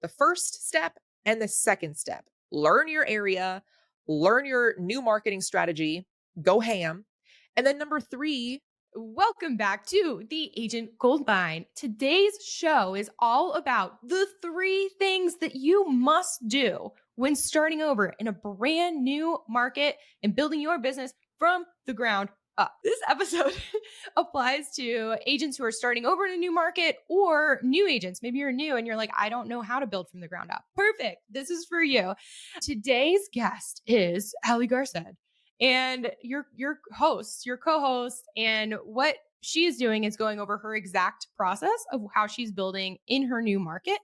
the first step and the second step. Learn your area, learn your new marketing strategy, go ham. And then number 3, welcome back to the Agent Goldmine. Today's show is all about the 3 things that you must do when starting over in a brand new market and building your business from the ground up. This episode applies to agents who are starting over in a new market or new agents. Maybe you're new and you're like, I don't know how to build from the ground up. Perfect. This is for you. Today's guest is Ali Garced. And your host, your co-host, and what she is doing is going over her exact process of how she's building in her new market.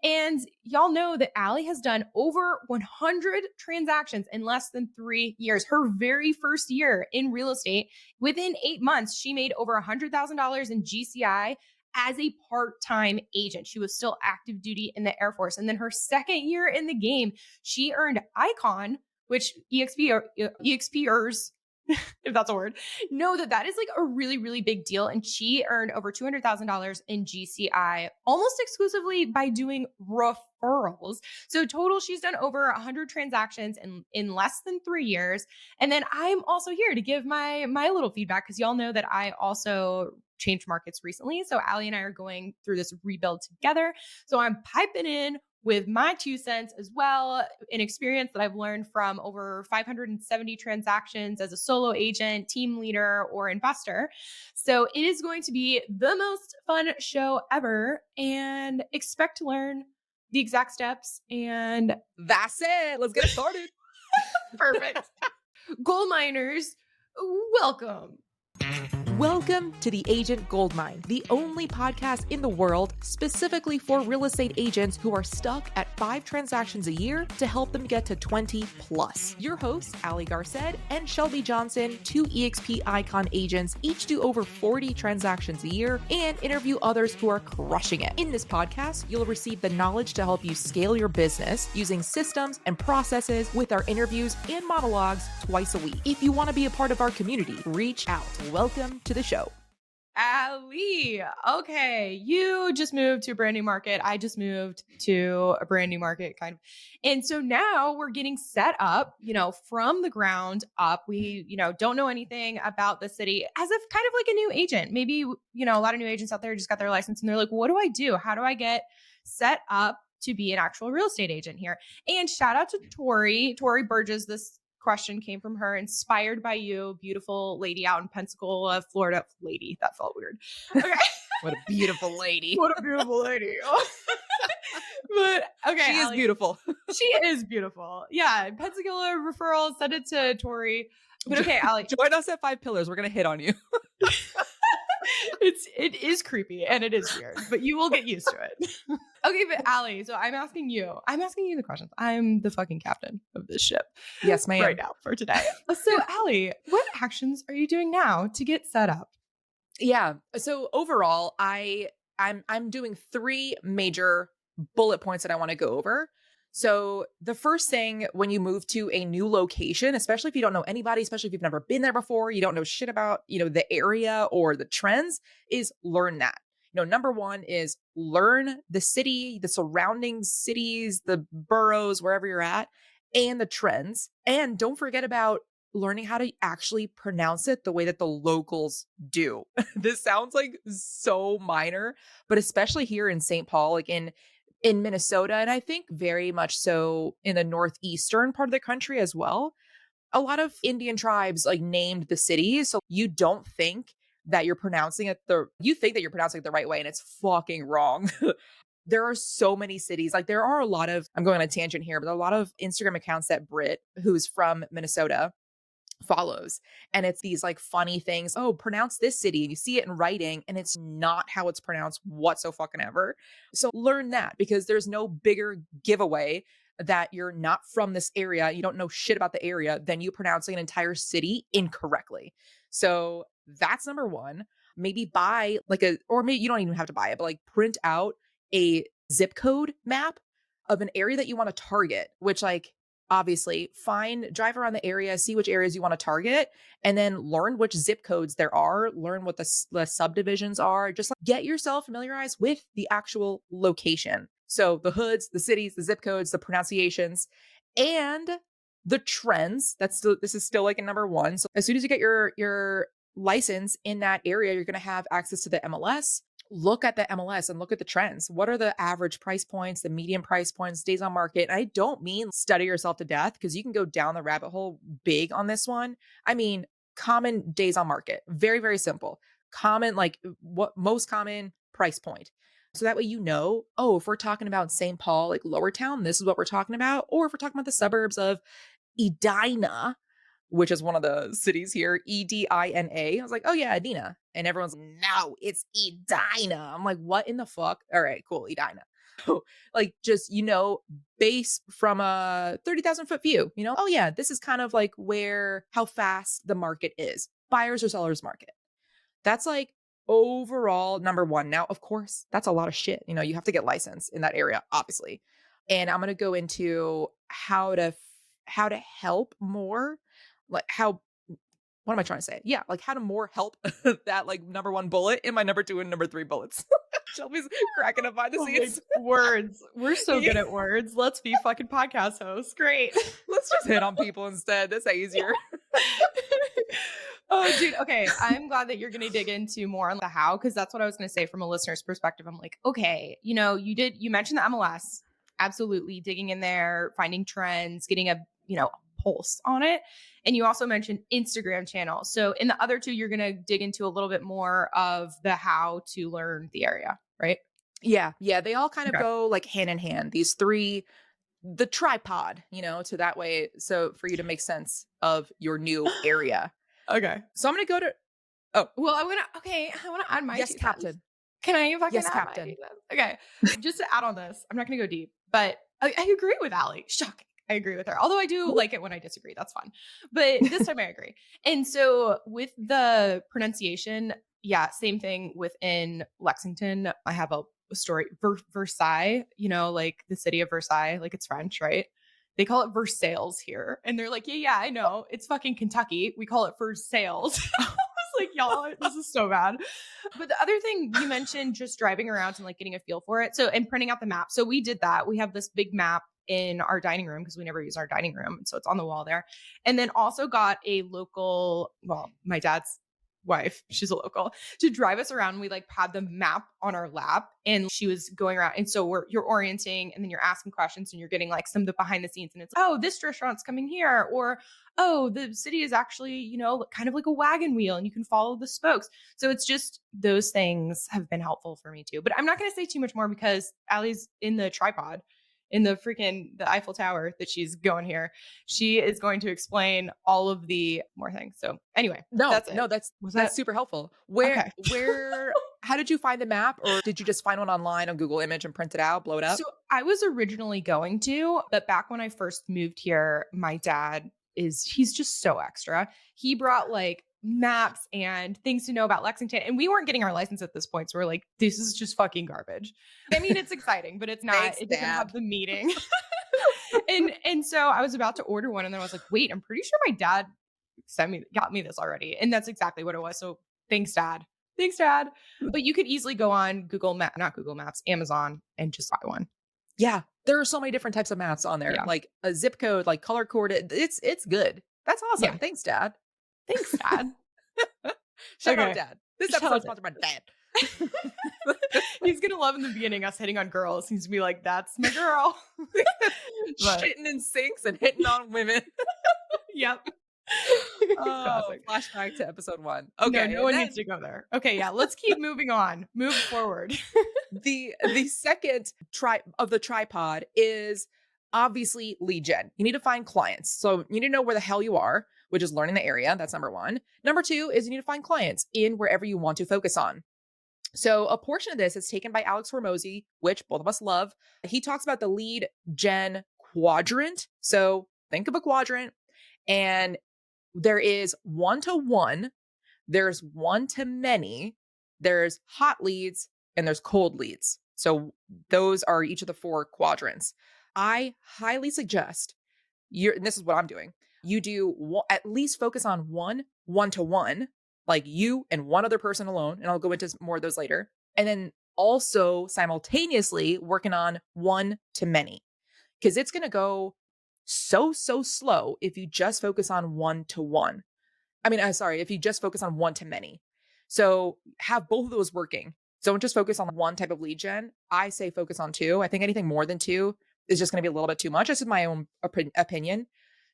And y'all know that Ali has done over 100 transactions in less than 3 years. Her very first year in real estate, within 8 months, she made over $100,000 in GCI as a part-time agent. She was still active duty in the Air Force. And then her second year in the game, she earned Icon, which EXPers, if that's a word, know that is like a really, really big deal. And she earned over $200,000 in GCI almost exclusively by doing referrals. So total, she's done over 100 transactions in less than 3 years. And then I'm also here to give my little feedback because y'all know that I also changed markets recently. So Ali and I are going through this rebuild together. So I'm piping in with my 2 cents as well, an experience that I've learned from over 570 transactions as a solo agent, team leader, or investor. So it is going to be the most fun show ever, and expect to learn the exact steps. And that's it. Let's get it started. Perfect. Gold miners, welcome. Welcome to the Agent Goldmine, the only podcast in the world specifically for real estate agents who are stuck at 5 transactions a year to help them get to 20 plus. Your hosts, Ali Garced and Shelby Johnson, 2 EXP Icon agents, each do over 40 transactions a year and interview others who are crushing it. In this podcast, you'll receive the knowledge to help you scale your business using systems and processes with our interviews and monologues twice a week. If you want to be a part of our community, reach out. Welcome to the show. Ali, okay, you just moved to a brand new market. I just moved to a brand new market, kind of. And so now we're getting set up, from the ground up. We, don't know anything about the city as if kind of like a new agent. Maybe, a lot of new agents out there just got their license and they're like, what do I do? How do I get set up to be an actual real estate agent here? And shout out to Tori Burgess. This question came from her, inspired by you, beautiful lady out in Pensacola, Florida. Lady, that felt weird. Okay. What a beautiful lady. What a beautiful lady. But okay. She is beautiful. She is beautiful. Yeah. Pensacola referral, send it to Tori. But okay, Ali. Join us at 5 Pillars. We're going to hit on you. It is creepy and it is weird, but you will get used to it. Okay, but Ali, so I'm asking you the questions. I'm the fucking captain of this ship. Yes, ma'am. Right now for today. So Ali, what actions are you doing now to get set up? Yeah. So overall, I'm doing 3 major bullet points that I want to go over. So the first thing when you move to a new location, especially if you don't know anybody, especially if you've never been there before, you don't know shit about, the area or the trends, is learn that. Number 1 is learn the city, the surrounding cities, the boroughs, wherever you're at, and the trends. And don't forget about learning how to actually pronounce it the way that the locals do. This sounds like so minor, but especially here in St. Paul, like in Minnesota, and I think very much so in the northeastern part of the country as well, a lot of Indian tribes named the cities. So you don't think that you're pronouncing it you think that you're pronouncing it the right way, and it's fucking wrong. There are so many cities. There are a lot of, I'm going on a tangent here, but there are a lot of Instagram accounts that Britt, who's from Minnesota, follows. And it's these funny things. Oh, pronounce this city. And you see it in writing and it's not how it's pronounced whatsoever. So learn that, because there's no bigger giveaway that you're not from this area. You don't know shit about the area than you pronouncing an entire city incorrectly. So that's number 1. Maybe buy or maybe you don't even have to buy it, but print out a zip code map of an area that you want to target, which obviously drive around the area, see which areas you want to target, and then learn which zip codes there are, learn what the subdivisions are. Just get yourself familiarized with the actual location. So the hoods, the cities, the zip codes, the pronunciations, and the trends. This is still like a number one. So as soon as you get your license in that area, you're going to have access to the MLS. Look at the MLS and look at the trends. What are the average price points, the median price points, days on market? And I don't mean study yourself to death because you can go down the rabbit hole big on this one. I mean, common days on market. Very, very simple. Common, like what most common price point. So that way, oh, if we're talking about St. Paul, like Lower Town, this is what we're talking about. Or if we're talking about the suburbs of Edina, which is one of the cities here, Edina. I was like, oh yeah, Edina. And everyone's like, no, it's Edina. I'm like, what in the fuck? All right, cool, Edina. Like just, base from a 30,000 foot view, oh yeah, this is kind of like how fast the market is. Buyers or sellers market. That's like overall number one. Now, of course, that's a lot of shit. You have to get licensed in that area, obviously. And I'm going to go into how to help more, like what am I trying to say? Yeah, like how to more help that like number one bullet in my number two and number three bullets. Shelby's cracking up by the Oh my scenes. words. We're so good at words. Let's be fucking podcast hosts. Great. Let's just hit on people instead. That's easier. Oh, dude. Okay. I'm glad that you're going to dig into more on the how, because that's what I was going to say from a listener's perspective. I'm like, okay, you mentioned the MLS. Absolutely. Digging in there, finding trends, getting a, pulse on it. And you also mentioned Instagram channel. So in the other two, you're going to dig into a little bit more of the how to learn the area, right? Yeah. Yeah. They all kind of Okay. go like hand in hand. These three, the tripod, to that way. So for you to make sense of your new area. Okay. So I'm going to go to, oh, Well, I want to add my yes, 2 cents. Captain. Can I fucking Yes, add my 2 Captain. cents? Okay. Just to add on this, I'm not going to go deep, but I agree with Allie. Shocking. I agree with her. Although I do like it when I disagree. That's fun. But this time I agree. And so with the pronunciation, yeah, same thing within Lexington. I have a story. Versailles, like the city of Versailles, like it's French, right? They call it Versailles here. And they're like, yeah, I know. It's fucking Kentucky. We call it Versailles. I was like, y'all, this is so bad. But the other thing you mentioned, just driving around and like getting a feel for it. So, and printing out the map. So we did that. We have this big map in our dining room because we never use our dining room. So it's on the wall there. And then also got a local, well, my dad's wife, she's a local, to drive us around. We like had the map on our lap and she was going around. And so you're orienting and then you're asking questions and you're getting like some of the behind the scenes. And it's, oh, this restaurant's coming here. Or, oh, the city is actually, kind of like a wagon wheel and you can follow the spokes. So it's just those things have been helpful for me too. But I'm not going to say too much more because Allie's in the tripod in the Eiffel Tower that she's going here. She is going to explain all of the more things. So anyway, No, that's it. no, that's Was that's that super helpful. Where okay? where how did you find the map, or did you just find one online on Google Image and print it out, blow it up? So I was originally going to, but back when I first moved here, my dad he's just so extra. He brought like maps and things to know about Lexington. And we weren't getting our license at this point. So we're like, this is just fucking garbage. I mean, it's exciting, but it's not, Thanks, it doesn't Dad. have the meaning. and so I was about to order one and then I was like, wait, I'm pretty sure my dad got me this already. And that's exactly what it was. So thanks, Dad. Thanks, Dad. But you could easily go on not Google Maps, Amazon, and just buy one. Yeah, there are so many different types of maps on there, Yeah. like a zip code, like color coded. It's good. That's awesome. Yeah. Thanks, Dad. Thanks, Dad. Shout out, Okay. Dad. This Shout episode out sponsored by Dad. He's gonna love in the beginning us hitting on girls. He's gonna be like, "That's my girl." But, Shitting in sinks and hitting on women. yep. Oh, Classic. flashback to episode 1. No, Okay, no one needs to go there. Okay, yeah. Let's keep moving on. Move forward. the second of the tripod is obviously lead gen. You need to find clients. So you need to know where the hell you are, which is learning the area. That's number 1. Number 2 is you need to find clients in wherever you want to focus on. So a portion of this is taken by Alex Hormozy, which both of us love. He talks about the lead gen quadrant. So think of a quadrant and there is 1 to 1, there's 1 to many, there's hot leads, and there's cold leads. So those are each of the 4 quadrants. I highly suggest and this is what I'm doing. You do at least focus on 1 to 1, like you and one other person alone. And I'll go into more of those later. And then also simultaneously working on one to many because it's going to go so slow if you just focus on one to one. Sorry, if you just focus on one to many. So have both of those working. Don't just focus on one type of lead gen. I say focus on two. I think anything more than two is just going to be a little bit too much. This is my own opinion.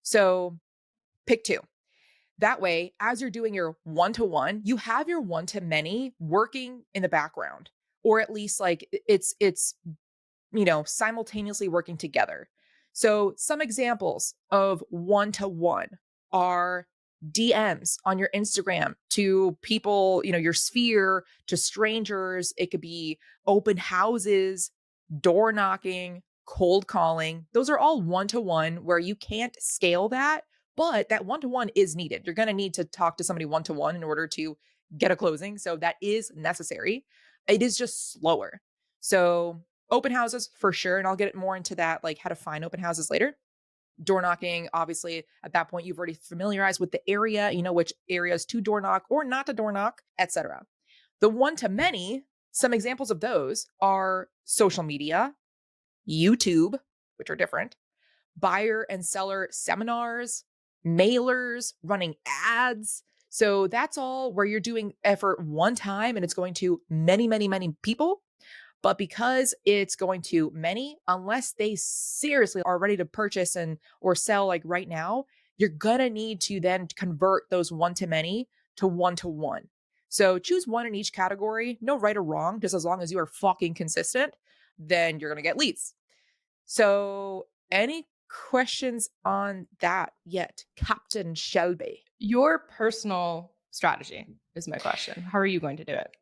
So pick two. That way, as you're doing your one to one, you have your one to many working in the background, or at least like it's simultaneously working together. So some examples of one to one are DMs on your Instagram to people, your sphere, to strangers. It could be open houses, door knocking, cold calling. Those are all one to one where you can't scale that, but that one to one is needed. You're going to need to talk to somebody one to one in order to get a closing. So that is necessary. It is just slower. So open houses for sure. And I'll get more into that, like how to find open houses later. Door knocking, obviously, at that point, you've already familiarized with the area, you know which areas to door knock or not to door knock, etc. The one to many, some examples of those are social media, YouTube, which are different, buyer and seller seminars, mailers, running ads. So that's all where you're doing effort one time and it's going to many people. But because it's going to many, unless they seriously are ready to purchase and or sell like right now, you're gonna need to then convert those one to many to one to one. So choose one in each category, no right or wrong, just as long as you are fucking consistent, then you're gonna get leads. So any questions on that yet, Captain Shelby? Your personal strategy is my question. How are you going to do it?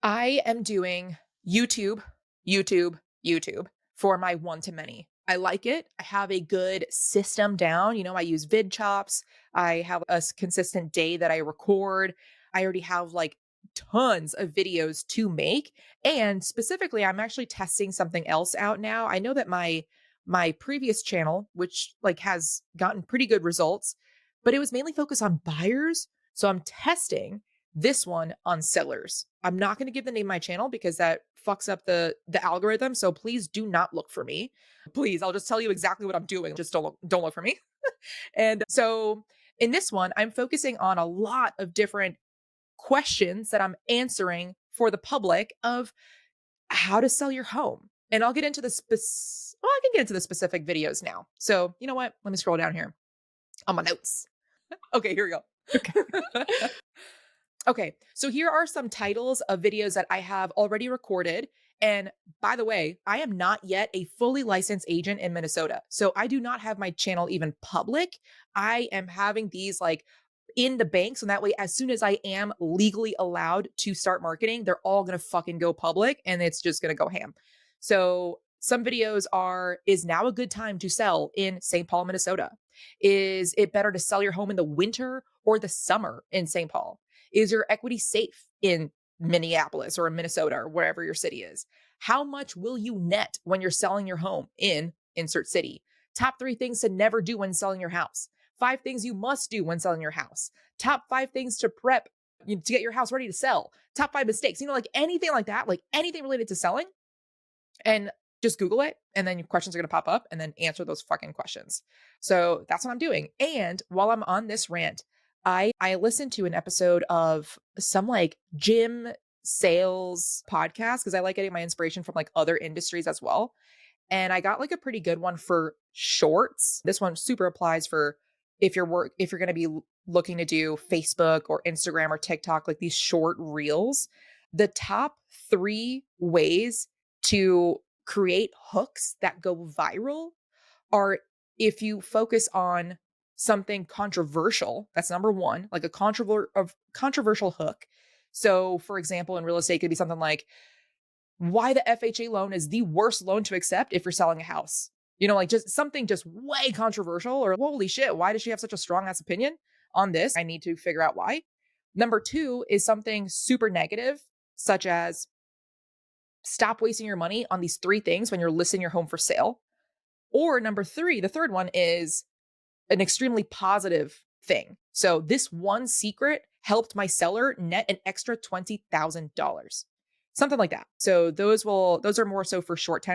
I am doing YouTube, YouTube for my one to many. I like it. I have a good system down. I use vid chops. I have a consistent day that I record. I already have like tons of videos to make. And specifically, I'm actually testing something else out now. I know that my previous channel, which like has gotten pretty good results, but it was mainly focused on buyers. So I'm testing this one on sellers. I'm not going to give the name of my channel because that fucks up the algorithm. So please do not look for me. Please, I'll just tell you exactly what I'm doing. Just don't look for me. And so in this one, I'm focusing on a lot of different questions that I'm answering for the public of how to sell your home. And I'll get into I can get into the specific videos now. So, you know what? Let me scroll down here on my notes. Okay, here we go. Okay. Okay, so here are some titles of videos that I have already recorded. And by the way, I am not yet a fully licensed agent in Minnesota. So I do not have my channel even public. I am having these like in the bank. So that way, as soon as I am legally allowed to start marketing, they're all going to fucking go public and it's just going to go ham. So some videos are, is now a good time to sell in St. Paul, Minnesota? Is it better to sell your home in the winter or the summer in St. Paul? Is your equity safe in Minneapolis or in Minnesota or wherever your city is? How much will you net when you're selling your home in insert city? Top 3 things to never do when selling your house. 5 things you must do when selling your house. Top 5 things to prep to get your house ready to sell. Top 5 mistakes. Like anything like that, like anything related to selling. And just Google it, and then your questions are going to pop up, and then answer those fucking questions. So that's what I'm doing. And while I'm on this rant, I listened to an episode of some like gym sales podcast because I like getting my inspiration from like other industries as well. And I got like a pretty good one for shorts. This one super applies for if you're going to be looking to do Facebook or Instagram or TikTok, like these short reels. The top 3 ways to create hooks that go viral are if you focus on something controversial. That's number 1, like a controversial hook. So, for example, in real estate, it could be something like why the FHA loan is the worst loan to accept if you're selling a house. Like just something just way controversial, or holy shit, why does she have such a strong ass opinion on this? I need to figure out why. Number 2 is something super negative, such as stop wasting your money on these 3 things when you're listing your home for sale. Or number 3, the third one is an extremely positive thing. So this one secret helped my seller net an extra $20,000. something like that. So those are more so for short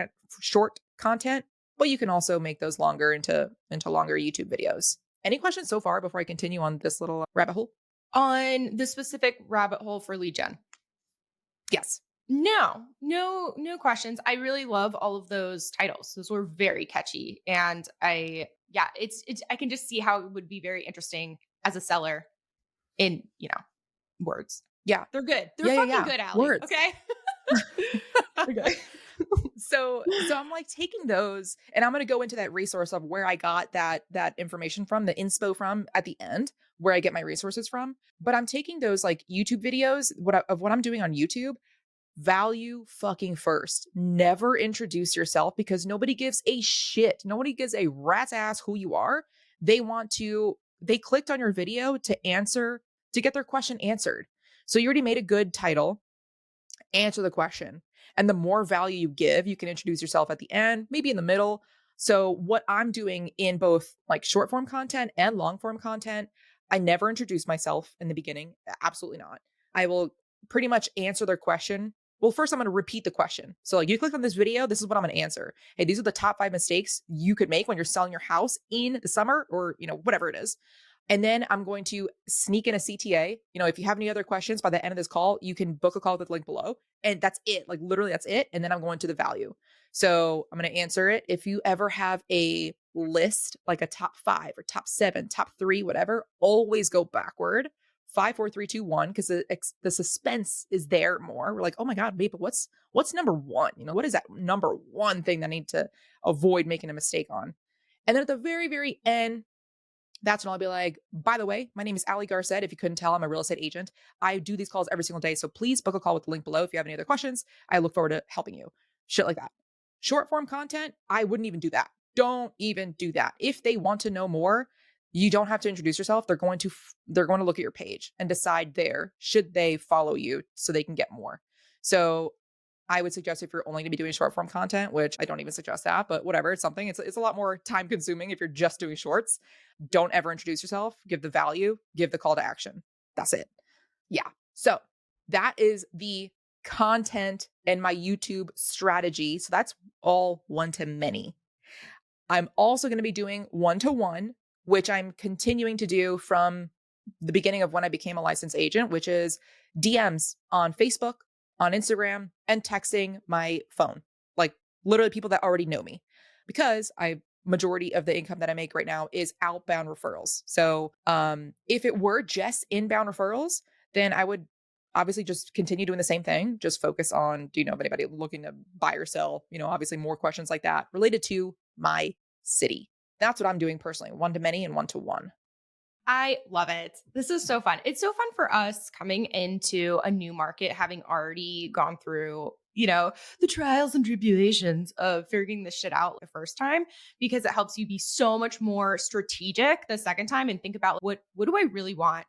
content, but you can also make those longer into longer YouTube videos. Any questions so far before I continue on this little rabbit hole? On the specific rabbit hole for lead gen. Yes. No questions. I really love all of those titles. Those were very catchy. And yeah, it's, I can just see how it would be very interesting as a seller in, words. Yeah. They're good. They're Yeah, yeah, fucking yeah. good, Allie. Words. Okay. They're good. So I'm like taking those and I'm going to go into that resource of where I got that information from, the inspo from at the end, where I get my resources from. But I'm taking those like YouTube videos of what I'm doing on YouTube. Value fucking first. Never introduce yourself because nobody gives a shit. Nobody gives a rat's ass who you are. They clicked on your video to get their question answered. So you already made a good title, answer the question. And the more value you give, you can introduce yourself at the end, maybe in the middle. So what I'm doing in both like short form content and long form content, I never introduce myself in the beginning. Absolutely not. I will pretty much answer their question. Well, first I'm going to repeat the question. So like you clicked on this video, this is what I'm going to answer. Hey, these are the top 5 mistakes you could make when you're selling your house in the summer or, whatever it is. And then I'm going to sneak in a CTA. If you have any other questions by the end of this call, you can book a call with the link below. And that's it. Like literally that's it. And then I'm going to the value. So I'm going to answer it. If you ever have a list, like a top 5 or top 7, top 3, whatever, always go backward. 5, 4, 3, 2, 1, because the suspense is there more. We're like, oh my God, babe, but what's number 1? What is that number 1 thing that I need to avoid making a mistake on? And then at the very, very end, that's when I'll be like, by the way, my name is Allie Garcet. If you couldn't tell, I'm a real estate agent. I do these calls every single day. So please book a call with the link below if you have any other questions. I look forward to helping you. Shit like that. Short form content, I wouldn't even do that. Don't even do that. If they want to know more, you don't have to introduce yourself. They're going to look at your page and decide there, should they follow you so they can get more. So I would suggest if you're only going to be doing short form content, which I don't even suggest that, but whatever, it's something. It's a lot more time consuming if you're just doing shorts. Don't ever introduce yourself. Give the value, give the call to action. That's it. Yeah. So that is the content and my YouTube strategy. So that's all one to many. I'm also going to be doing one-to-one, which I'm continuing to do from the beginning of when I became a licensed agent, which is DMs on Facebook, on Instagram, and texting my phone. Like literally people that already know me. Because majority of the income that I make right now is outbound referrals. So if it were just inbound referrals, then I would obviously just continue doing the same thing. Just focus on, do you know of anybody looking to buy or sell? Obviously more questions like that related to my city. That's what I'm doing personally, one to many and one to one. I love it. This is so fun. It's so fun for us coming into a new market, having already gone through, the trials and tribulations of figuring this shit out the first time, because it helps you be so much more strategic the second time and think about what do I really want?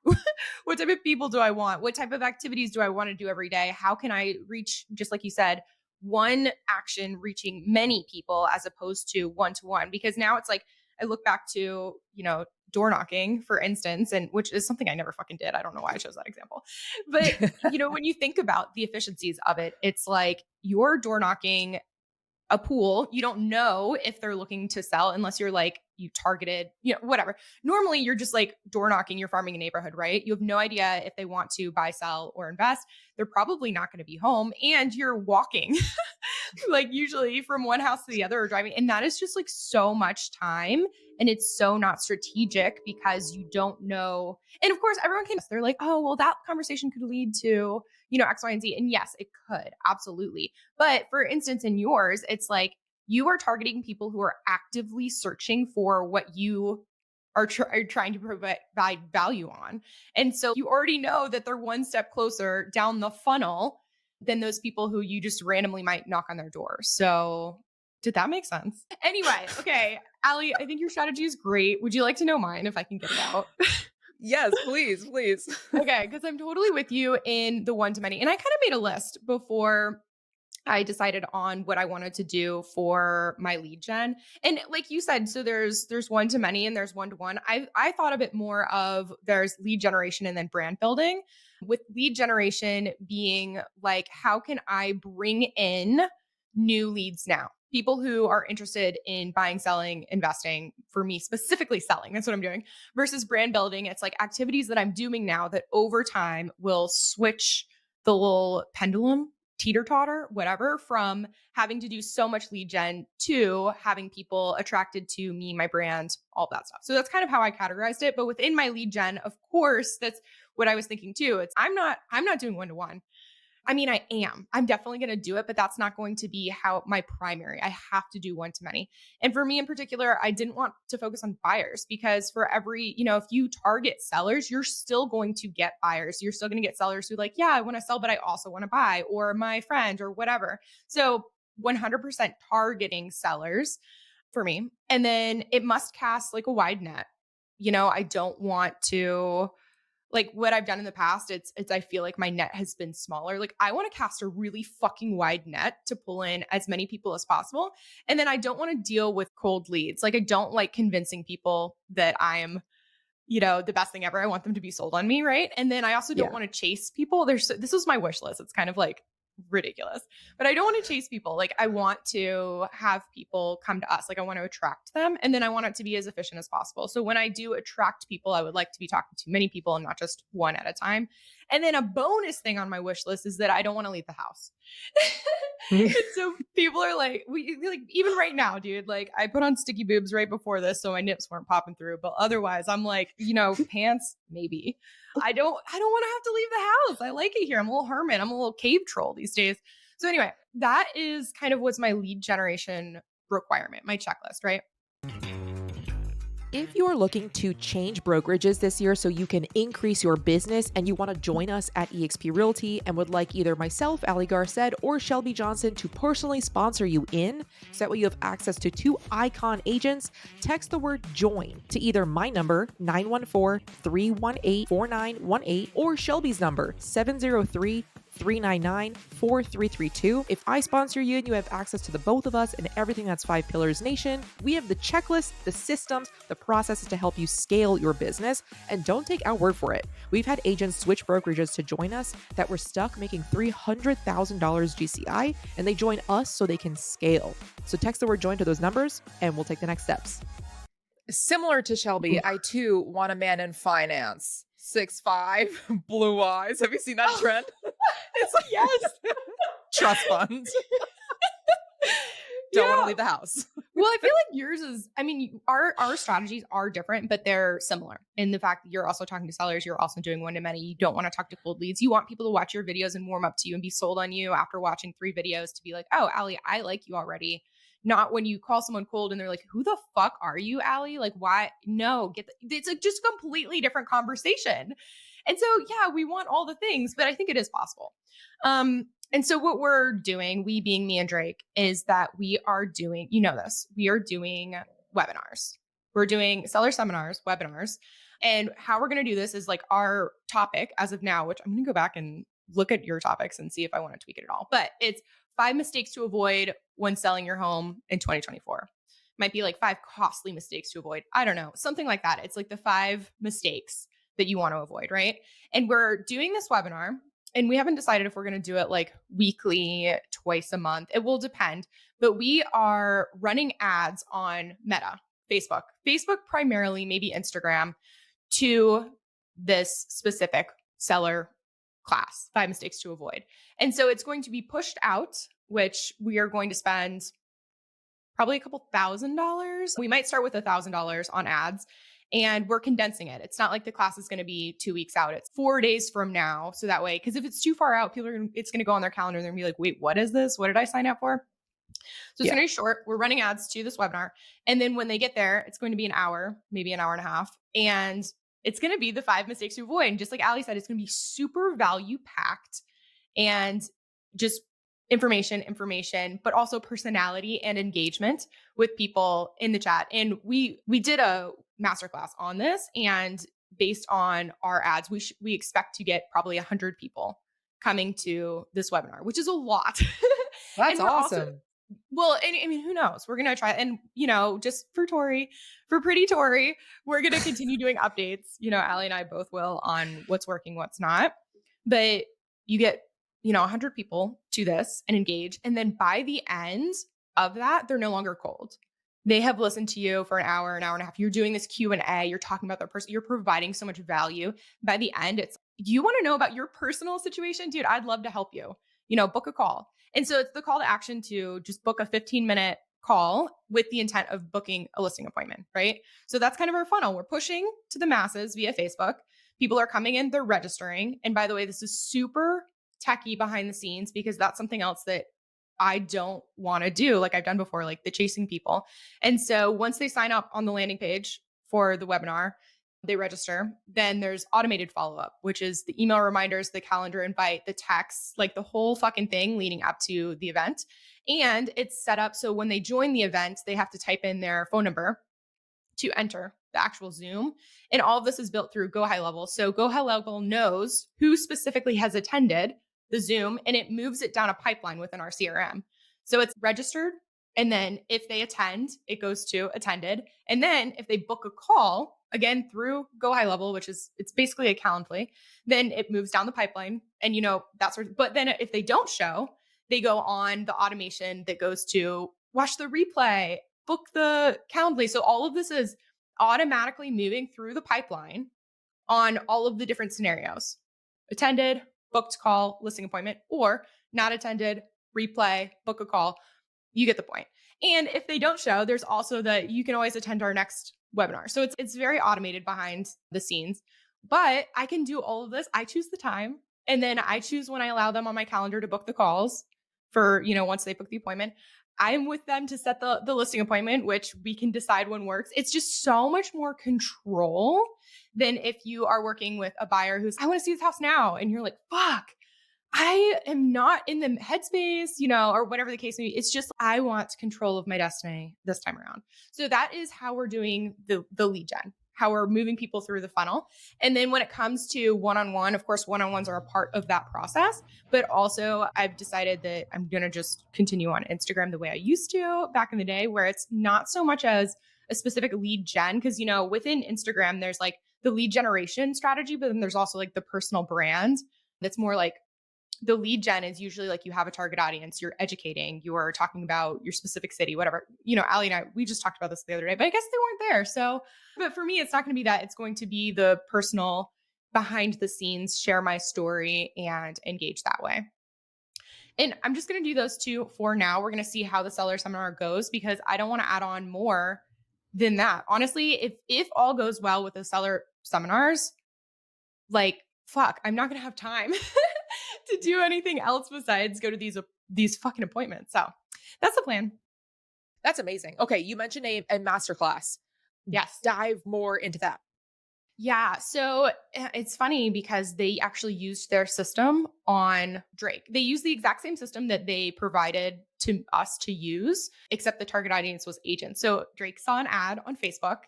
What type of people do I want? What type of activities do I want to do every day? How can I reach, just like you said, one action reaching many people as opposed to one-to-one? Because now it's like, I look back to, door knocking, for instance, and which is something I never fucking did. I don't know why I chose that example. But, when you think about the efficiencies of it, it's like you're door knocking a pool. You don't know if they're looking to sell unless you're like, you targeted, whatever. Normally you're just like door knocking, you're farming a neighborhood, right? You have no idea if they want to buy, sell, or invest. They're probably not going to be home, and you're walking like usually from one house to the other or driving. And that is just like so much time. And it's so not strategic because you don't know. And of course, everyone can, they're like, oh, well, that conversation could lead to, X, Y, and Z. And yes, it could. Absolutely. But for instance, in yours, it's like you are targeting people who are actively searching for what you are trying to provide value on. And so you already know that they're one step closer down the funnel than those people who you just randomly might knock on their door. So did that make sense? Anyway, okay. Allie, I think your strategy is great. Would you like to know mine if I can get it out? Yes, please, please. Okay, because I'm totally with you in the one to many. And I kind of made a list before I decided on what I wanted to do for my lead gen. And like you said, so there's one to many and there's one to one. I thought a bit more of there's lead generation and then brand building. With lead generation being like, how can I bring in new leads now? People who are interested in buying, selling, investing, for me specifically selling. That's what I'm doing. Versus brand building, it's like activities that I'm doing now that over time will switch the little pendulum, teeter totter, whatever, from having to do so much lead gen to having people attracted to me, my brand, all that stuff. So that's kind of how I categorized it. But within my lead gen, of course, that's what I was thinking too. It's I'm not doing one to one. I mean, I am. I'm definitely going to do it, but that's not going to be how my primary. I have to do one to many. And for me in particular, I didn't want to focus on buyers because for every, if you target sellers, you're still going to get buyers. You're still going to get sellers who like, yeah, I want to sell, but I also want to buy, or my friend or whatever. So 100% targeting sellers for me. And then it must cast like a wide net. I don't want to like what I've done in the past, it's I feel like my net has been smaller. Like I want to cast a really fucking wide net to pull in as many people as possible. And then I don't want to deal with cold leads. Like I don't like convincing people that I am the best thing ever. I want them to be sold on me, right? And then I also don't Yeah. want to chase people. This was my wish list. It's kind of like ridiculous, but I don't want to chase people. Like I want to have people come to us. Like I want to attract them, and then I want it to be as efficient as possible. So when I do attract people, I would like to be talking to many people and not just one at a time. And then a bonus thing on my wish list is that I don't want to leave the house. And so people are like, like even right now, dude, like I put on sticky boobs right before this so my nips weren't popping through, but otherwise I'm like, pants maybe. I don't want to have to leave the house. I like it here. I'm a little hermit. I'm a little cave troll these days. So anyway, that is kind of what's my lead generation requirement, my checklist, right? If you're looking to change brokerages this year so you can increase your business and you want to join us at eXp Realty and would like either myself, Ali Garced, or Shelby Johnson to personally sponsor you in, so that way you have access to 2 icon agents, text the word join to either my number, 914-318-4918, or Shelby's number, 703-399-4332. If I sponsor you and you have access to the both of us and everything that's 5 Pillars Nation, we have the checklist, the systems, the processes to help you scale your business. And don't take our word for it. We've had agents switch brokerages to join us that were stuck making $300,000 GCI, and they join us so they can scale. So text the word join to those numbers and we'll take the next steps. Similar to Shelby, I too want a man in finance. 6'5", blue eyes. Have you seen that trend? It's like, Yes. trust funds. Don't want to leave the house. Well, I feel like yours is, I mean, our strategies are different, but they're similar in the fact that you're also talking to sellers. You're also doing one to many. You don't want to talk to cold leads. You want people to watch your videos and warm up to you and be sold on you after watching 3 videos to be like, oh, Ali, I like you already. Not when you call someone cold and they're like, who the fuck are you, Ali? Like, why? No, it's a just completely different conversation. And so, yeah, we want all the things, but I think it is possible. And so what we're doing, we being me and Drake, is that we are doing, we are doing webinars. We're doing seller seminars, webinars. And how we're going to do this is like our topic as of now, which I'm going to go back and look at your topics and see if I want to tweak it at all. But it's 5 mistakes to avoid when selling your home in 2024. Might be like 5 costly mistakes to avoid. I don't know, something like that. It's like the 5 mistakes that you want to avoid, right? And we're doing this webinar. And we haven't decided if we're going to do it like weekly, twice a month. It will depend. But we are running ads on Meta, Facebook primarily, maybe Instagram, to this specific seller class, 5 mistakes to avoid. And so it's going to be pushed out, which we are going to spend probably a couple $1,000. We might start with $1,000 on ads. And we're condensing it. It's not like the class is going to be 2 weeks out. It's 4 days from now. So that way, because if it's too far out, it's going to go on their calendar and they're going to be like, wait, what is this? What did I sign up for? So it's going to be short. We're running ads to this webinar. And then when they get there, it's going to be an hour, maybe an hour and a half. And it's going to be the 5 mistakes to avoid. And just like Ali said, it's going to be super value packed and just information, but also personality and engagement with people in the chat. And we did a masterclass on this, and based on our ads, we expect to get probably 100 people coming to this webinar, which is a lot. That's And we're also awesome. well, and I mean, who knows? We're gonna try, and just for Tori, for pretty Tori, we're gonna continue doing updates. Allie and I both will on what's working, what's not. But you get 100 people to this and engage, and then by the end of that, they're no longer cold. They have listened to you for an hour and a half. You're doing this Q&A. You're talking about their person. You're providing so much value. By the end, it's, do you want to know about your personal situation, dude? I'd love to help you. Book a call. And so it's the call to action to just book a 15-minute call with the intent of booking a listing appointment, right? So that's kind of our funnel. We're pushing to the masses via Facebook. People are coming in, they're registering. And by the way, this is super techy behind the scenes because that's something else that I don't want to do like I've done before, like the chasing people. And so once they sign up on the landing page for the webinar, they register, then there's automated follow-up, which is the email reminders, the calendar invite, the text, like the whole fucking thing leading up to the event. And it's set up so when they join the event, they have to type in their phone number to enter the actual Zoom. And all of this is built through Go High Level. So Go High Level knows who specifically has attended the Zoom, and it moves it down a pipeline within our CRM. So it's registered. And then if they attend, it goes to attended. And then if they book a call, again, through Go High Level, which is, it's basically a Calendly, then it moves down the pipeline and, that sort of, but then if they don't show, they go on the automation that goes to watch the replay, book the Calendly. So all of this is automatically moving through the pipeline on all of the different scenarios: attended, booked call, listing appointment, or not attended, replay, book a call. You get the point. And if they don't show, there's also that you can always attend our next webinar. So it's very automated behind the scenes. But I can do all of this. I choose the time, and then I choose when I allow them on my calendar to book the calls for, once they book the appointment. I'm with them to set the listing appointment, which we can decide when works. It's just so much more control than if you are working with a buyer who's, I want to see this house now. And you're like, fuck, I am not in the headspace, or whatever the case may be. It's just, I want control of my destiny this time around. So that is how we're doing the lead gen, how we're moving people through the funnel. And then when it comes to one-on-one, of course, one-on-ones are a part of that process, but also I've decided that I'm going to just continue on Instagram the way I used to back in the day, where it's not so much as a specific lead gen, because, within Instagram, there's like the lead generation strategy, but then there's also like the personal brand that's more like, the lead gen is usually like you have a target audience, you're educating, you're talking about your specific city, whatever. Allie and I, we just talked about this the other day, but I guess they weren't there. So, but for me, it's not going to be that. It's going to be the personal behind the scenes, share my story and engage that way. And I'm just going to do those two for now. We're going to see how the seller seminar goes because I don't want to add on more than that. Honestly, if all goes well with the seller seminars, like, fuck, I'm not going to have time to do anything else besides go to these fucking appointments. So that's the plan. That's amazing. Okay, you mentioned a masterclass. Yes. Dive more into that. Yeah. So it's funny because they actually used their system on Drake. They used the exact same system that they provided to us to use, except the target audience was agents. So Drake saw an ad on Facebook,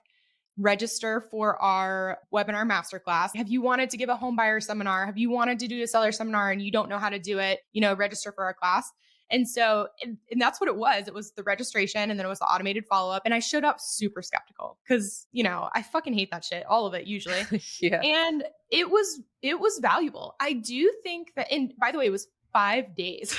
register for our webinar masterclass. Have you wanted to give a home buyer seminar? Have you wanted to do a seller seminar and you don't know how to do it? Register for our class. And so, and that's what it was. It was the registration and then it was the automated follow-up. And I showed up super skeptical because, I fucking hate that shit, all of it usually. Yeah. And it was valuable. I do think that, and by the way, it was 5 days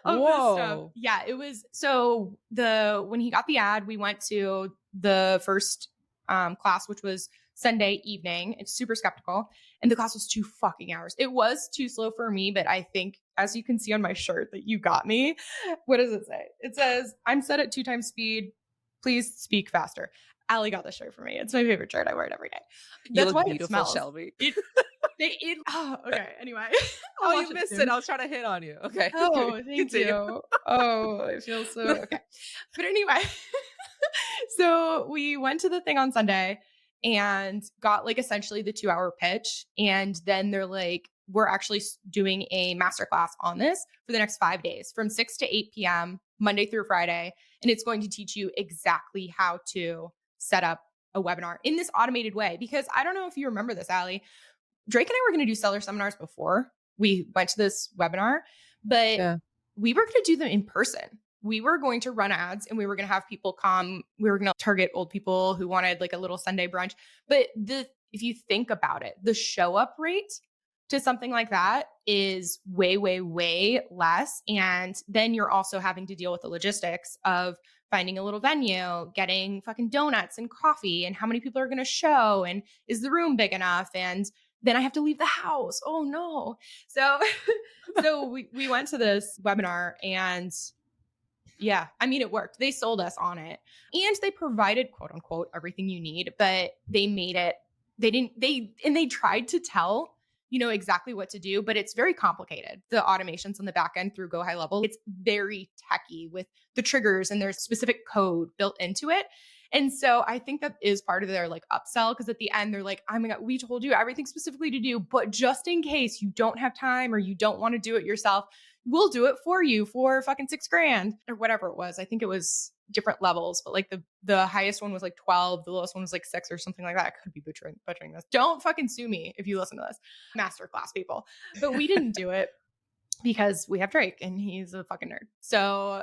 of this stuff. Whoa. Yeah, it was. So when he got the ad, we went to the first class, which was Sunday evening. It's super skeptical. And the class was 2 fucking hours. It was too slow for me, but I think, as you can see on my shirt that you got me, what does it say? It says, I'm set at 2 times speed. Please speak faster. Allie got this shirt for me. It's my favorite shirt. I wear it every day. You That's look why beautiful, it smells. Shelby. Okay. Anyway. Oh, you missed it. I was trying to hit on you. Okay. Oh, thank Continue. you. Oh, I feel so okay. But anyway, so we went to the thing on Sunday and got like essentially the 2-hour pitch. And then they're like, we're actually doing a masterclass on this for the next 5 days from 6 to 8 p.m., Monday through Friday. And it's going to teach you exactly how to set up a webinar in this automated way. Because I don't know if you remember this, Allie. Drake and I were going to do seller seminars before we went to this webinar, but we were going to do them in person. We were going to run ads and we were going to have people come. We were going to target old people who wanted like a little Sunday brunch. But if you think about it, the show up rate to something like that is way, way, way less. And then you're also having to deal with the logistics of finding a little venue, getting fucking donuts and coffee, and how many people are going to show, and is the room big enough? And then I have to leave the house. Oh no. So we went to this webinar and yeah, I mean, it worked. They sold us on it and they provided quote unquote everything you need, but they made it, they tried to tell, exactly what to do, but it's very complicated. The automations on the back end through Go High Level, it's very techy with the triggers and there's specific code built into it. And so I think that is part of their like upsell because at the end they're like, oh my God, we told you everything specifically to do, but just in case you don't have time or you don't want to do it yourself, we'll do it for you for fucking $6,000 or whatever it was. I think it was different levels, but like the highest one was like 12, the lowest one was like 6 or something like that. I could be butchering this. Don't fucking sue me if you listen to this. Masterclass people. But we didn't do it because we have Drake and he's a fucking nerd. So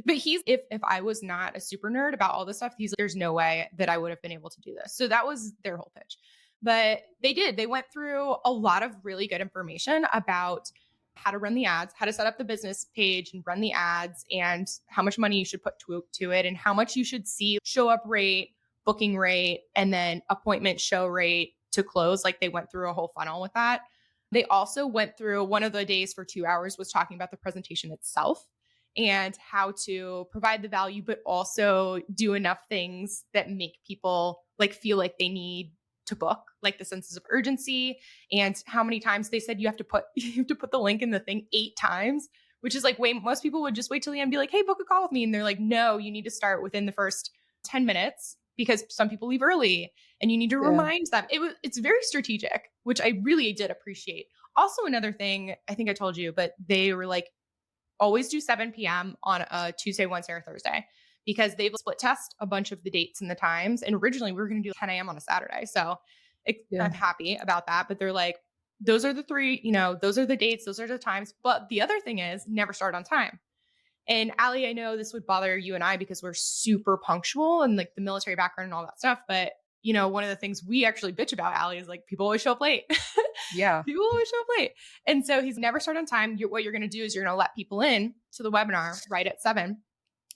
but if I was not a super nerd about all this stuff, he's like, there's no way that I would have been able to do this. So that was their whole pitch. But they went through a lot of really good information about how to run the ads, how to set up the business page and run the ads, and how much money you should put to it, and how much you should see show up rate, booking rate, and then appointment show rate to close. Like they went through a whole funnel with that. They also went through one of the days for 2 hours was talking about the presentation itself and how to provide the value, but also do enough things that make people like feel like they need to book, like the senses of urgency, and how many times they said you have to put the link in the thing 8 times, which is like way most people would just wait till the end and be like, hey, book a call with me. And they're like, no, you need to start within the first 10 minutes because some people leave early and you need to Yeah. remind them. It's very strategic, which I really did appreciate. Also, another thing, I think I told you, but they were like, always do 7 p.m. on a Tuesday, Wednesday, or Thursday because they've split test a bunch of the dates and the times. And originally we were going to do 10 a.m. on a Saturday. So Yeah. I'm happy about that. But they're like, those are the three, those are the dates, those are the times. But the other thing is never start on time. And Allie, I know this would bother you and I because we're super punctual and like the military background and all that stuff. But, one of the things we actually bitch about, Allie, is like people always show up late. Yeah. People always show up late. And so he's never start on time. What you're going to do is you're going to let people in to the webinar right at 7.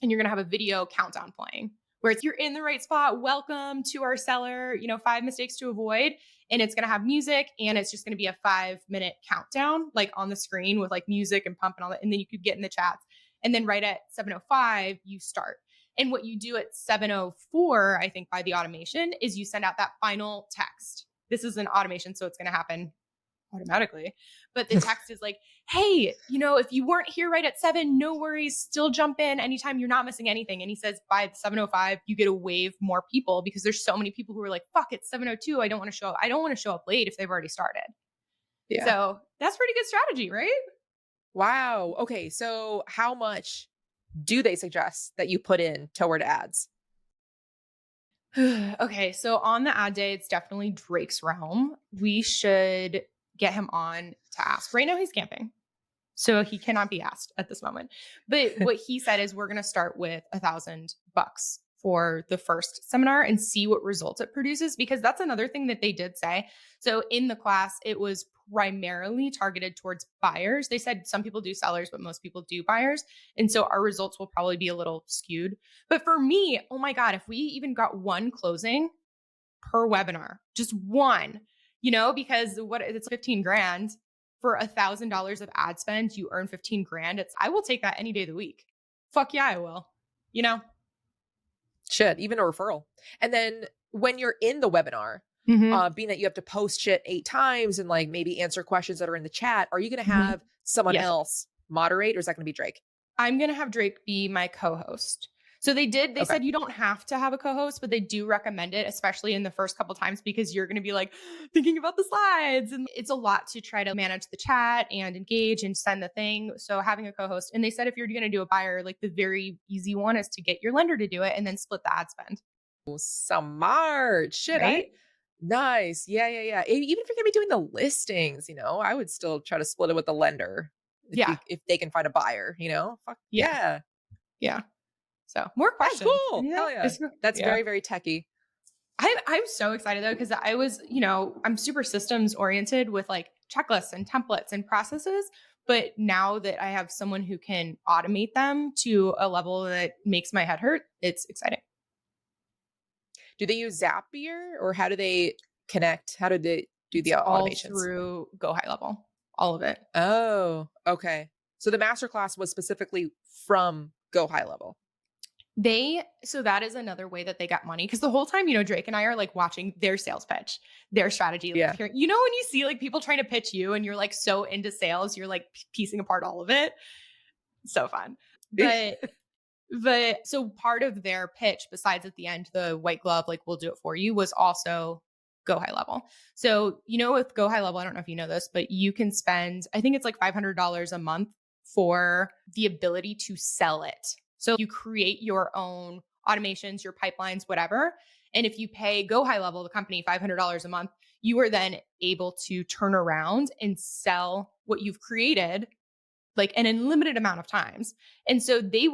And you're going to have a video countdown playing where it's you're in the right spot. Welcome to our seller, 5 mistakes to avoid. And it's going to have music and it's just going to be a 5-minute countdown like on the screen with like music and pump and all that. And then you could get in the chats. And then right at 7:05, you start. And what you do at 7:04, I think by the automation is you send out that final text. This is an automation, so it's going to happen automatically. But the text is like, hey, if you weren't here right at 7, no worries. Still jump in anytime. You're not missing anything. And he says by 7:05, you get to wave more people because there's so many people who are like, fuck, it's 7:02. I don't want to show up. I don't want to show up late if they've already started. Yeah. So that's pretty good strategy, right? Wow. Okay. So how much do they suggest that you put in toward ads? Okay, so on the ad day, it's definitely Drake's realm. We should get him on to ask. Right now, he's camping, so he cannot be asked at this moment. But what he said is we're going to start with $1,000 for the first seminar and see what results it produces, because that's another thing that they did say. So in the class, it was primarily targeted towards buyers. They said some people do sellers, but most people do buyers. And so our results will probably be a little skewed. But for me, oh my God, if we even got one closing per webinar, just one, because it's 15 grand for $1,000 of ad spend, you earn 15 grand. I will take that any day of the week. Fuck yeah, I will, Shit, even a referral. And then when you're in the webinar, Mm-hmm. being that you have to post shit 8 times and like maybe answer questions that are in the chat, are you going to Mm-hmm. have someone Yes. else moderate or is that going to be Drake? I'm going to have Drake be my co-host. So they Okay. said you don't have to have a co-host, but they do recommend it, especially in the first couple times, because you're going to be like thinking about the slides and it's a lot to try to manage the chat and engage and send the thing. So having a co-host, and they said, if you're going to do a buyer, like the very easy one is to get your lender to do it and then split the ad spend. Smart. Shit. Right? Nice. Yeah. Even if you're going to be doing the listings, I would still try to split it with the lender. Yeah. if they can find a buyer, Fuck Yeah. yeah. Yeah. So more That's questions. cool. Anything? Hell yeah. That's Yeah. very, very techy. I'm so excited though, because I was, I'm super systems oriented with like checklists and templates and processes. But now that I have someone who can automate them to a level that makes my head hurt, it's exciting. Do they use Zapier or how do they connect? How do they do It's the all automations? through Go High Level, all of it. Oh, okay. So the masterclass was specifically from Go High Level. So that is another way that they got money. Cause the whole time, Drake and I are like watching their sales pitch, their strategy. Like, Yeah. when you see like people trying to pitch you and you're like so into sales, you're like piecing apart all of it. So fun. But so part of their pitch, besides at the end, the white glove, like we'll do it for you, was also Go High Level. So, with Go High Level, I don't know if you know this, but you can spend, I think it's like $500 a month for the ability to sell it. So you create your own automations, your pipelines, whatever. And if you pay Go High Level, the company, $500 a month, you are then able to turn around and sell what you've created like an unlimited amount of times. And so they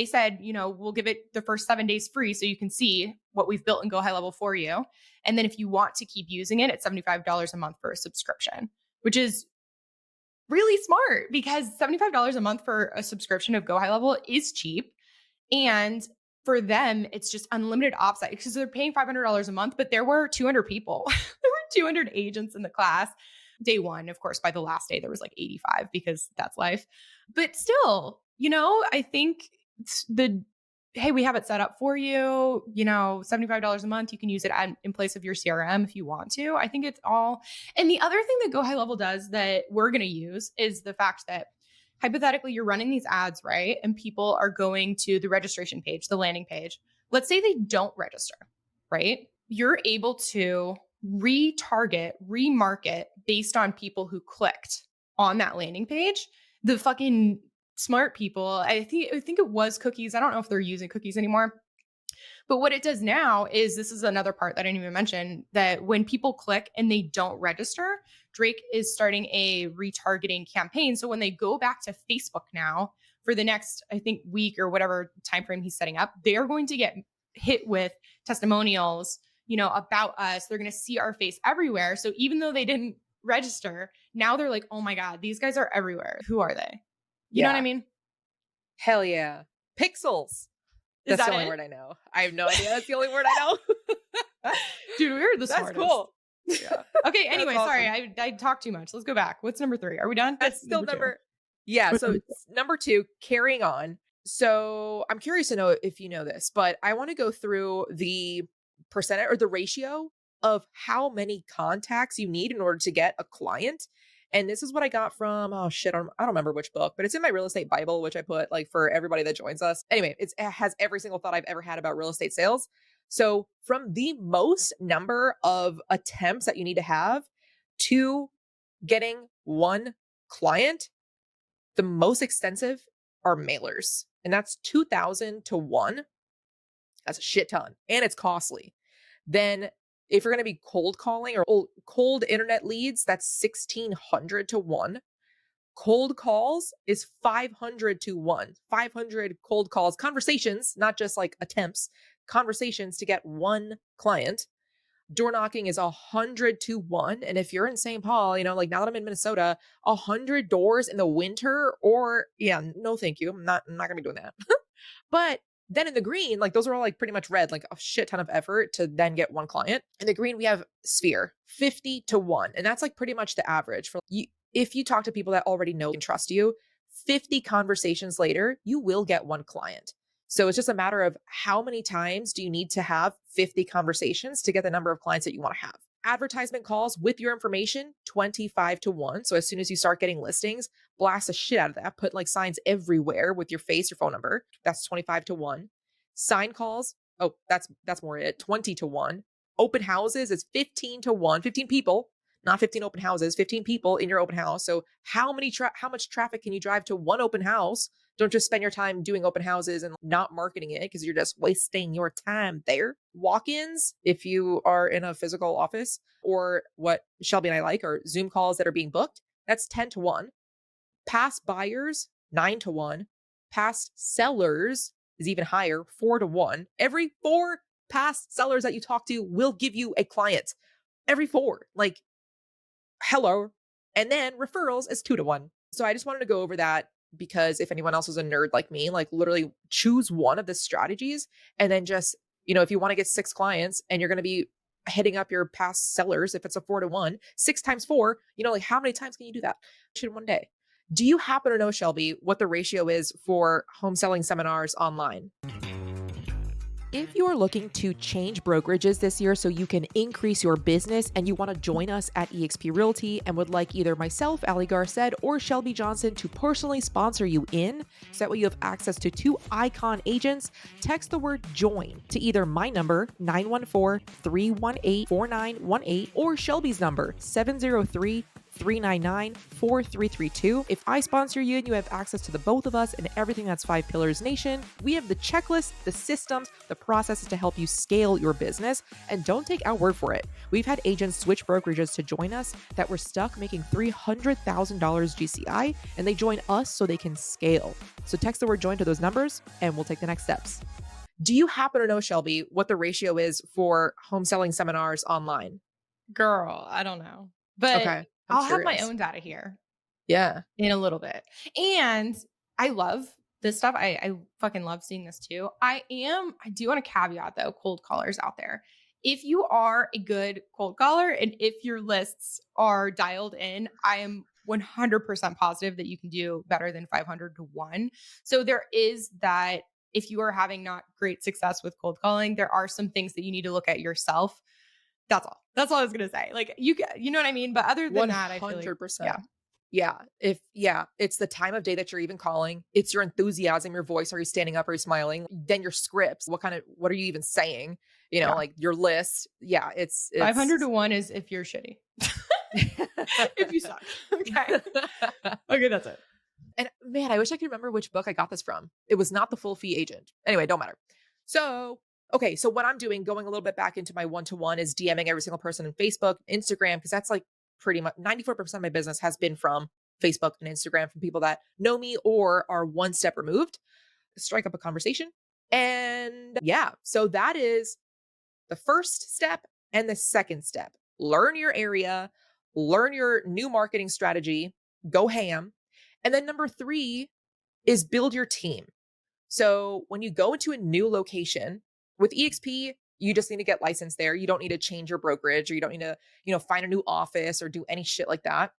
said, we'll give it the first 7 days free so you can see what we've built in Go High Level for you. And then if you want to keep using it, it's $75 a month for a subscription, which is really smart because $75 a month for a subscription of Go High Level is cheap. And for them, it's just unlimited offsite because they're paying $500 a month, but there were 200 people. There were 200 agents in the class. Day one, of course, by the last day, there was like 85 because that's life. But still, I think hey, we have it set up for you, $75 a month. You can use it in place of your CRM if you want to. I think it's all. And the other thing that Go High Level does that we're going to use is the fact that hypothetically you're running these ads, right? And people are going to the registration page, the landing page. Let's say they don't register, right? You're able to retarget, remarket based on people who clicked on that landing page. The fucking smart people, I think it was cookies. I don't know if they're using cookies anymore. But what it does now is this is another part that I didn't even mention that when people click and they don't register, Drake is starting a retargeting campaign. So when they go back to Facebook now for the next, I think, week or whatever timeframe he's setting up, they are going to get hit with testimonials, about us. They're going to see our face everywhere. So even though they didn't register, now they're like, oh my God, these guys are everywhere. Who are they? You know what I Yeah. mean? Hell yeah. Pixels. Is That's the that only it? word I know. I have no idea. That's the only word I know. Dude, we're the That's smartest. cool. Yeah. Okay, That's anyway, sorry, awesome. I talked too much. Let's go back. What's number 3? Are we done? That's still Number 2. number. Yeah. What's So number it's number 2, carrying on. So I'm curious to know if you know this, but I want to go through the percentage or the ratio of how many contacts you need in order to get a client. And this is what I got from, oh shit, I don't remember which book, but it's in my real estate Bible, which I put like for everybody that joins us. Anyway, it has every single thought I've ever had about real estate sales. So from the most number of attempts that you need to have to getting one client, the most extensive are mailers. And that's 2,000 to 1. That's a shit ton. And it's costly. Then if you're going to be cold calling or cold internet leads, that's 1,600 to 1. Cold calls is 500 to 1. 500 cold calls, conversations, not just like attempts, conversations to get one client. Door knocking is 100 to 1. And if you're in St. Paul, like now that I'm in Minnesota, 100 doors in the winter, or yeah, no, thank you. I'm not gonna be doing that. But then in the green, like those are all like pretty much red, like a shit ton of effort to then get one client. In the green, we have sphere 50 to 1. And that's like pretty much the average for you. If you talk to people that already know and trust you, 50 conversations later, you will get one client. So it's just a matter of how many times do you need to have 50 conversations to get the number of clients that you want to have. Advertisement calls with your information, 25 to 1. So as soon as you start getting listings, blast the shit out of that. Put like signs everywhere with your face, your phone number. That's 25 to 1. Sign calls, oh, that's more it, 20 to 1. Open houses is 15 to 1. 15 people, not 15 open houses, 15 people in your open house. So how much traffic can you drive to one open house? Don't just spend your time doing open houses and not marketing it because you're just wasting your time there. Walk-ins, if you are in a physical office, or what Shelby and I like are Zoom calls that are being booked, that's 10 to 1. Past buyers, 9 to 1. Past sellers is even higher, 4 to 1. Every four past sellers that you talk to will give you a client. Every four. Like, hello. And then referrals is 2 to 1. So I just wanted to go over that because if anyone else is a nerd like me, like literally choose one of the strategies and then just, if you want to get 6 clients and you're going to be hitting up your past sellers, if it's a 4 to 1, 6 times 4, like how many times can you do that in one day? Do you happen to know, Shelby, what the ratio is for home selling seminars online? If you are looking to change brokerages this year so you can increase your business and you want to join us at eXp Realty and would like either myself, Ali Garced, or Shelby Johnson to personally sponsor you in, so that way you have access to 2 icon agents, text the word join to either my number, 914-318-4918, or Shelby's number, 703-399-4332. If I sponsor you and you have access to the both of us and everything that's 5 Pillars Nation, we have the checklist, the systems, the processes to help you scale your business. And don't take our word for it. We've had agents switch brokerages to join us that were stuck making $300,000 GCI, and they join us so they can scale. So text the word join to those numbers and we'll take the next steps. Do you happen to know, Shelby, what the ratio is for home selling seminars online? Girl, I don't know. But Okay. I'm I'll have my curious. own data here Yeah. in a little bit. And I love this stuff. I fucking love seeing this too. I do want to caveat though, cold callers out there. If you are a good cold caller and if your lists are dialed in, I am 100% positive that you can do better than 500 to 1. So there is that. If you are having not great success with cold calling, there are some things that you need to look at yourself. That's all. That's all I was going to say. Like you know what I mean? But other than that, I feel like, yeah. 100%. Yeah. It's the time of day that you're even calling. It's your enthusiasm, your voice. Are you standing up? Are you smiling? Then your scripts. What are you even saying? Yeah. Like your list. Yeah. It's 500 to 1 is if you're shitty. If you suck. Okay. Okay, that's it. And man, I wish I could remember which book I got this from. It was not The Full Fee Agent. Anyway, don't matter. So, okay. So what I'm doing, going a little bit back into my 1-to-1, is DMing every single person on Facebook, Instagram, because that's like pretty much 94% of my business has been from Facebook and Instagram, from people that know me or are one step removed. Strike up a conversation. And yeah, so that is the first step and the second step. Learn your area, learn your new marketing strategy, go ham. And then number 3 is build your team. So when you go into a new location with EXP, you just need to get licensed there. You don't need to change your brokerage, or you don't need to, find a new office or do any shit like that.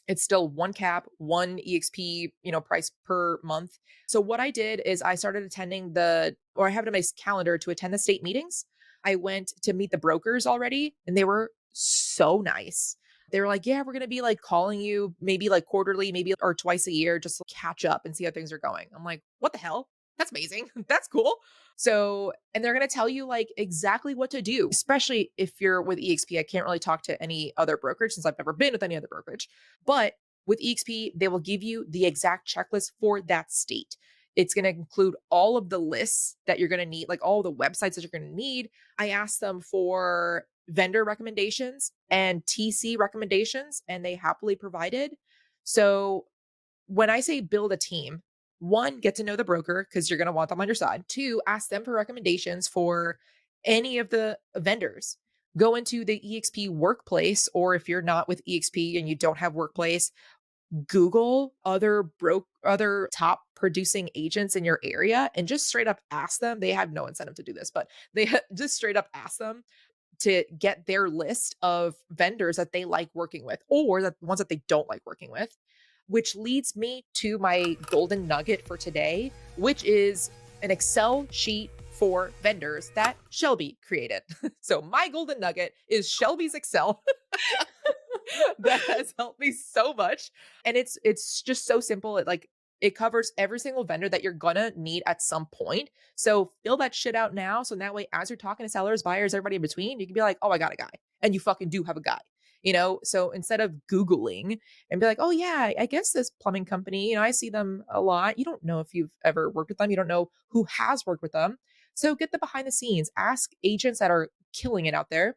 It's still one cap, one EXP, price per month. So what I did is I started attending I have it in my calendar to attend the state meetings. I went to meet the brokers already and they were so nice. They were like, yeah, we're going to be like calling you maybe like quarterly, maybe or twice a year, just to catch up and see how things are going. I'm like, what the hell? That's amazing. That's cool. So, and they're going to tell you like exactly what to do, especially if you're with EXP. I can't really talk to any other brokerage since I've never been with any other brokerage. But with EXP, they will give you the exact checklist for that state. It's going to include all of the lists that you're going to need, like all the websites that you're going to need. I asked them for vendor recommendations and TC recommendations, and they happily provided. So when I say build a team, 1, get to know the broker because you're going to want them on your side. 2, ask them for recommendations for any of the vendors. Go into the EXP workplace, or if you're not with EXP and you don't have workplace, Google other top producing agents in your area and just straight up ask them. They have no incentive to do this, but they just straight up ask them to get their list of vendors that they like working with, or the ones that they don't like working with, which leads me to my golden nugget for today, which is an Excel sheet for vendors that Shelby created. So my golden nugget is Shelby's Excel that has helped me so much. And it's just so simple. It covers every single vendor that you're gonna need at some point. So fill that shit out now. So that way, as you're talking to sellers, buyers, everybody in between, you can be like, oh, I got a guy. And you fucking do have a guy. So instead of Googling and be like, oh yeah, I guess this plumbing company, I see them a lot. You don't know if you've ever worked with them. You don't know who has worked with them. So get the behind the scenes, ask agents that are killing it out there,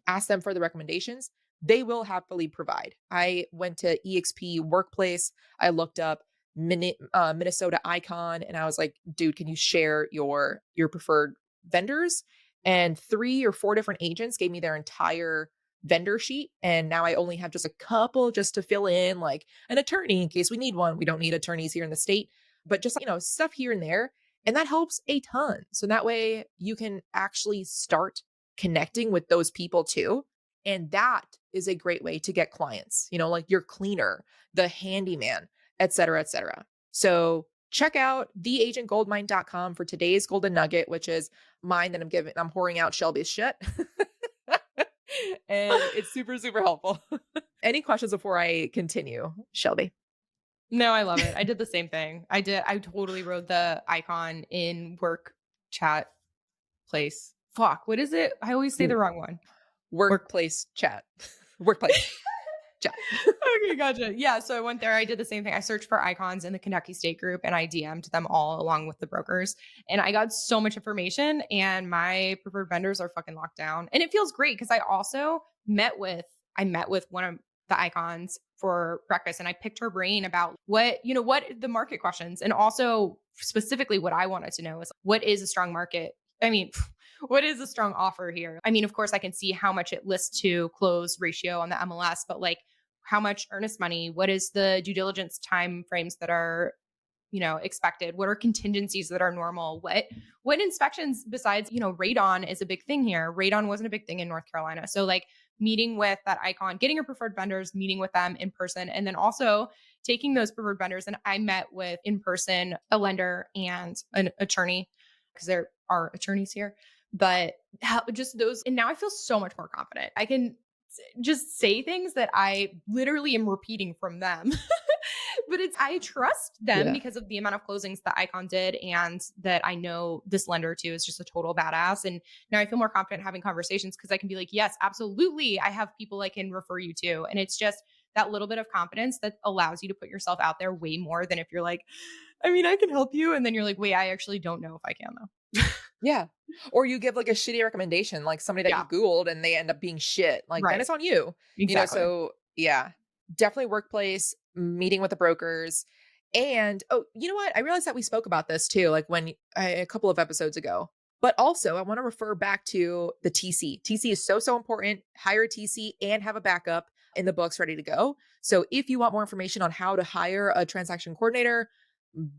ask them for the recommendations, they will happily provide. I went to EXP Workplace. I looked up Minnesota Icon, and I was like, dude, can you share your preferred vendors? And 3 or 4 different agents gave me their entire vendor sheet. And now I only have just a couple just to fill in, like an attorney in case we need one. We don't need attorneys here in the state, but just, stuff here and there. And that helps a ton. So that way you can actually start connecting with those people too. And that is a great way to get clients, like your cleaner, the handyman, et cetera, et cetera. So check out theagentgoldmine.com for today's golden nugget, which is mine that I'm pouring out Shelby's shit. And it's super, super helpful. Any questions before I continue, Shelby? No, I love it. I did the same thing. I totally wrote the icon in work chat place. Fuck, what is it? I always say the Ooh, wrong one. Work. workplace chat. Workplace chat. Okay, gotcha. Yeah, so I went there. I did the same thing. I searched for icons in the Kentucky State group and I DM'd them all along with the brokers. And I got so much information and my preferred vendors are fucking locked down. And it feels great because I also met with one of the icons for breakfast and I picked her brain about what the market questions and also specifically what I wanted to know is what is a strong market? I mean, what is a strong offer here? I mean, of course, I can see how much it lists to close ratio on the MLS, but like how much earnest money? What is the due diligence time frames that are expected? What are contingencies that are normal? What inspections besides radon is a big thing here. Radon wasn't a big thing in North Carolina. So like meeting with that icon, getting your preferred vendors, meeting with them in person, and then also taking those preferred vendors. And I met with in person a lender and an attorney because there are attorneys here. But just those, and now I feel so much more confident. I can just say things that I literally am repeating from them. But I trust them Yeah. because of the amount of closings that Icon did and that I know this lender too is just a total badass. And now I feel more confident having conversations because I can be like, yes, absolutely. I have people I can refer you to. And it's just that little bit of confidence that allows you to put yourself out there way more than if you're like, I mean, I can help you. And then you're like, wait, I actually don't know if I can though. Yeah. Or you give like a shitty recommendation, like somebody that you Yeah, Googled and they end up being shit. Like then right. it's on you. Exactly. So yeah, definitely workplace, meeting with the brokers. And oh, you know what? I realized that we spoke about this too, like a couple of episodes ago. But also, I want to refer back to the TC. TC is so, so important. Hire a TC and have a backup in the books ready to go. So if you want more information on how to hire a transaction coordinator,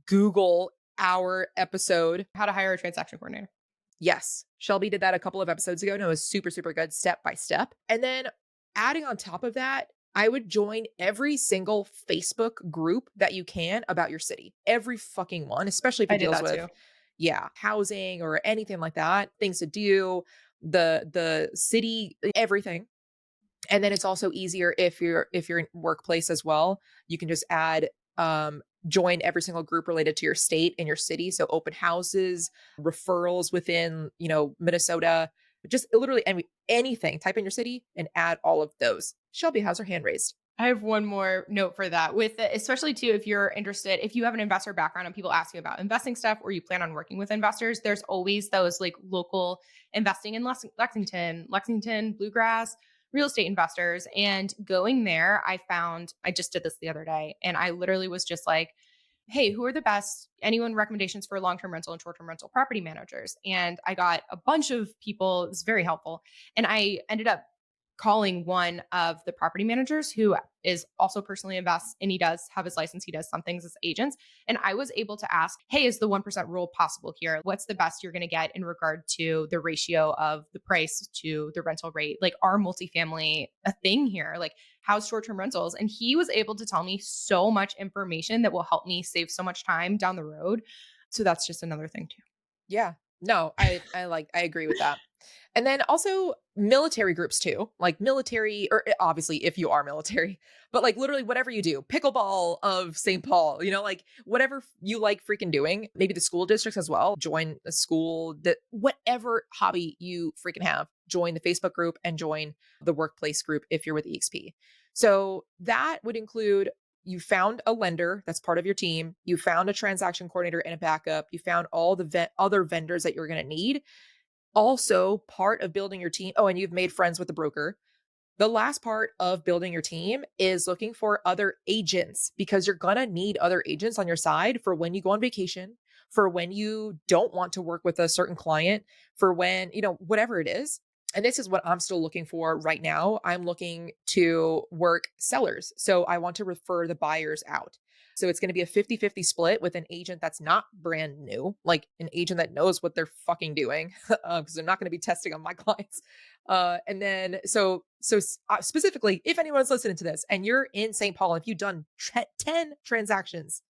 Google our episode. How to hire a transaction coordinator. Yes. Shelby did that a couple of episodes ago and it was super, super good step by step. And then adding on top of that, I would join every single Facebook group that you can about your city. Every fucking one, especially if I it did deals that with, too. yeah, housing or anything like that, things to do, the city, everything. And then it's also easier if you're in workplace as well. You can just add join every single group related to your state and your city. So open houses, referrals within, Minnesota, just literally anything. Type in your city and add all of those. Shelby has her hand raised. I have one more note for that with especially too, if you're interested, if you have an investor background and people ask you about investing stuff or you plan on working with investors, there's always those like local investing in Lexington, Bluegrass, real estate investors. And going there, I just did this the other day and I literally was just like, hey, who are the best anyone recommendations for long-term rental and short-term rental property managers? And I got a bunch of people. It was very helpful. And I ended up calling one of the property managers who is also personally invests and he does have his license. He does some things as agents. And I was able to ask, hey, is the 1% rule possible here? What's the best you're going to get in regard to the ratio of the price to the rental rate? Like, are multifamily a thing here? Like, how's short-term rentals? And he was able to tell me so much information that will help me save so much time down the road. So that's just another thing too. Yeah. No, I agree with that. And then also military groups too, like military, or obviously if you are military, but like literally whatever you do, pickleball of St. Paul, like whatever you like freaking doing, maybe the school districts as well, join a school that whatever hobby you freaking have, join the Facebook group and join the workplace group if you're with EXP. So that would include you found a lender that's part of your team, you found a transaction coordinator and a backup, you found all the other vendors that you're going to need. Also, part of building your team. Oh, and you've made friends with the broker. The last part of building your team is looking for other agents because you're going to need other agents on your side for when you go on vacation, for when you don't want to work with a certain client, for when, whatever it is. And this is what I'm still looking for right now. I'm looking to work sellers. So I want to refer the buyers out. So it's going to be a 50-50 split with an agent that's not brand new, like an agent that knows what they're fucking doing, because they're not going to be testing on my clients. And then specifically, if anyone's listening to this and you're in St. Paul, if you've done 10 transactions,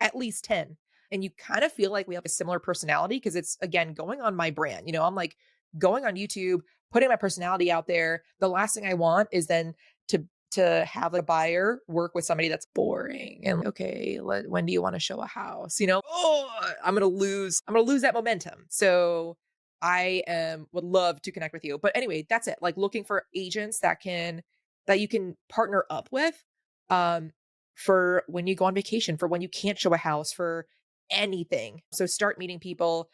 at least 10, and you kind of feel like we have a similar personality, because it's again going on my brand. I'm like going on YouTube, putting my personality out there. The last thing I want is then to have a buyer work with somebody that's boring and okay, when do you want to show a house? I'm gonna lose that momentum. So would love to connect with you. But anyway, that's it. Like looking for agents that you can partner up with um for when you go on vacation, for when you can't show a house, for anything. So start meeting people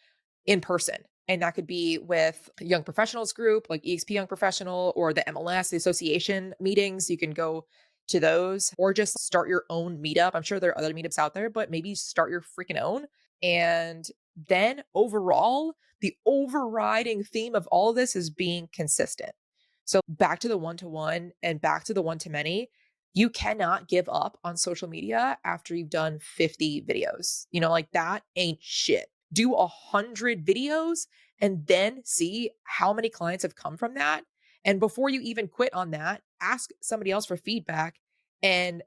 in person. And that could be with a young professionals group like EXP Young Professional or the MLS, the association meetings. You can go to those or just start your own meetup. I'm sure there are other meetups out there, but maybe start your freaking own. And then overall, the overriding theme of all of this is being consistent. So back to the one to one and back to the one to many. You cannot give up on social media after you've done 50 videos. Like that ain't shit. Do 100 videos and then see how many clients have come from that. And before you even quit on that, ask somebody else for feedback and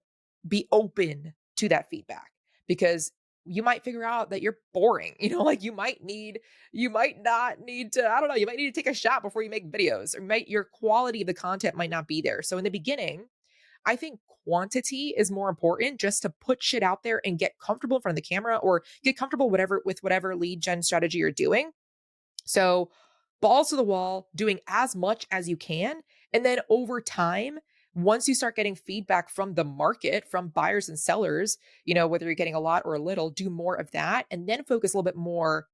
be open to that feedback, because you might figure out that you're boring. Like you might not need to, I don't know, you might need to take a shot before you make videos, or your quality of the content might not be there. So in the beginning, I think quantity is more important, just to put shit out there and get comfortable in front of the camera or get comfortable with whatever lead gen strategy you're doing. So balls to the wall, doing as much as you can. And then over time, once you start getting feedback from the market, from buyers and sellers, whether you're getting a lot or a little, do more of that and then focus a little bit more,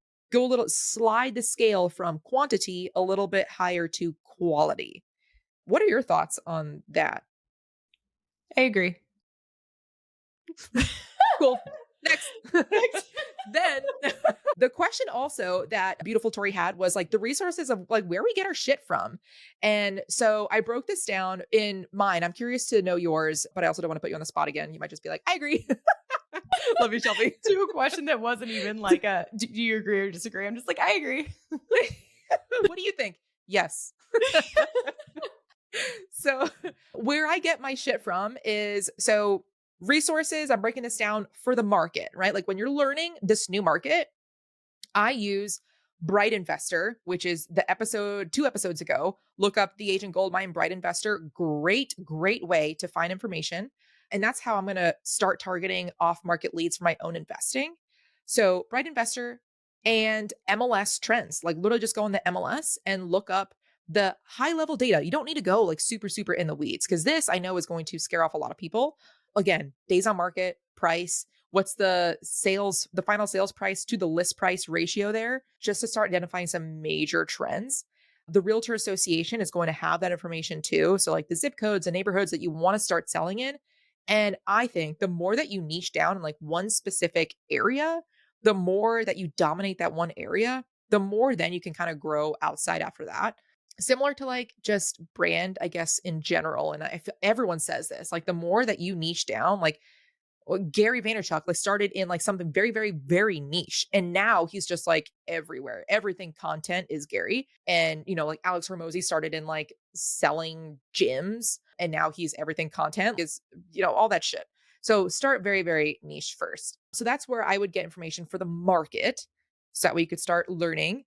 slide the scale from quantity a little bit higher to quality. What are your thoughts on that? I agree. Cool. Next. Next. Then the question also that beautiful Tori had was like the resources of like where we get our shit from. And so I broke this down in mine. I'm curious to know yours, but I also don't want to put you on the spot again. You might just be like, I agree. Love you, Shelby. To a question that wasn't even like do you agree or disagree? I'm just like, I agree. What do you think? Yes. So where I get my shit from is resources. I'm breaking this down for the market, right? Like when you're learning this new market, I use Bright Investor, which is the episode 2 episodes ago. Look up the Agent Goldmine Bright Investor. Great, great way to find information. And that's how I'm going to start targeting off market leads for my own investing. So Bright Investor and MLS trends, like literally just go on the MLS and look up the high level data. You don't need to go like super, super in the weeds, because this I know is going to scare off a lot of people. Again, days on market, price, what's the final sales price to the list price ratio there, just to start identifying some major trends. The Realtor Association is going to have that information too. So like the zip codes and neighborhoods that you want to start selling in. And I think the more that you niche down in like one specific area, the more that you dominate that one area, the more then you can kind of grow outside after that. Similar to like just brand, I guess, in general. And I feel everyone says this, like the more that you niche down, like Gary Vaynerchuk like started in like something very, very, very niche. And now he's just like everywhere. Everything content is Gary. And, like Alex Hormozy started in like selling gyms, and now he's everything content is, all that shit. So start very, very niche first. So that's where I would get information for the market. So that way you could start learning.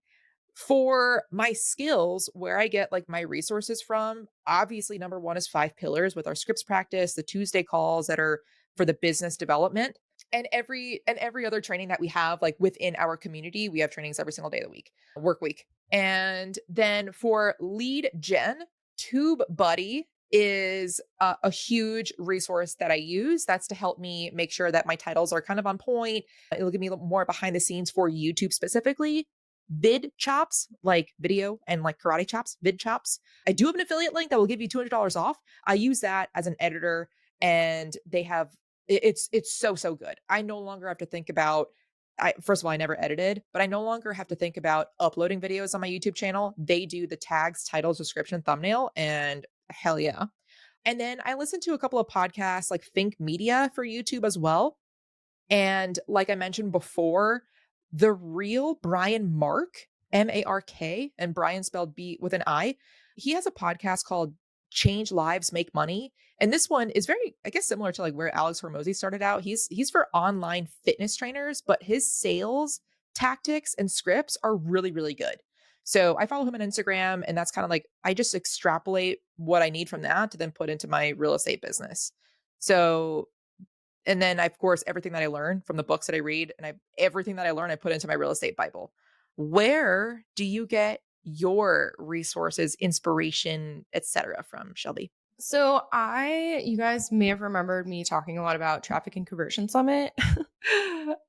For my skills, where I get like my resources from, obviously number one is 5 pillars with our scripts practice, the Tuesday calls that are for the business development, and every other training that we have like within our community. We have trainings every single day of the week, work week. And then for lead gen, TubeBuddy is a huge resource that I use. That's to help me make sure that my titles are kind of on point. It'll give me a little more behind the scenes for YouTube specifically. vid chops, like video and like karate chops, vid chops. I do have an affiliate link that will give you $200 off. I use that as an editor, and they have it's so good. I no longer have to think about I first of all, I never edited, but I no longer have to think about uploading videos on my YouTube channel. They do the tags, titles, description, thumbnail, and hell yeah. And then I listen to a couple of podcasts like Think Media for YouTube as well. And like I mentioned before, the real Brian Mark, Mark, and Brian spelled B with an I, he has a podcast called Change Lives, Make Money. And this one is very, I guess, similar to like where Alex Hormozy started out. He's for online fitness trainers, but his sales tactics and scripts are really good. So I follow him on Instagram, and that's kind of like I just extrapolate what I need from that to then put into my real estate business. So and then, of course, everything that I learn from the books that I read and everything that I learn, I put into my real estate Bible. Where do you get your resources, inspiration, etc. from, Shelby? So you guys may have remembered me talking a lot about Traffic and Conversion Summit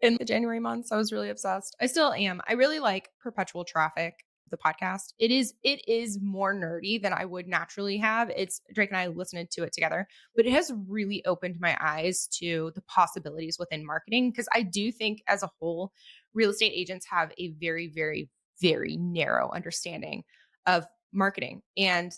in the January months. I was really obsessed. I still am. I really like Perpetual Traffic, the podcast. It is more nerdy than I would naturally have. It's Drake and I listened to it together, but it has really opened my eyes to the possibilities within marketing, because I do think as a whole, real estate agents have a very narrow understanding of marketing and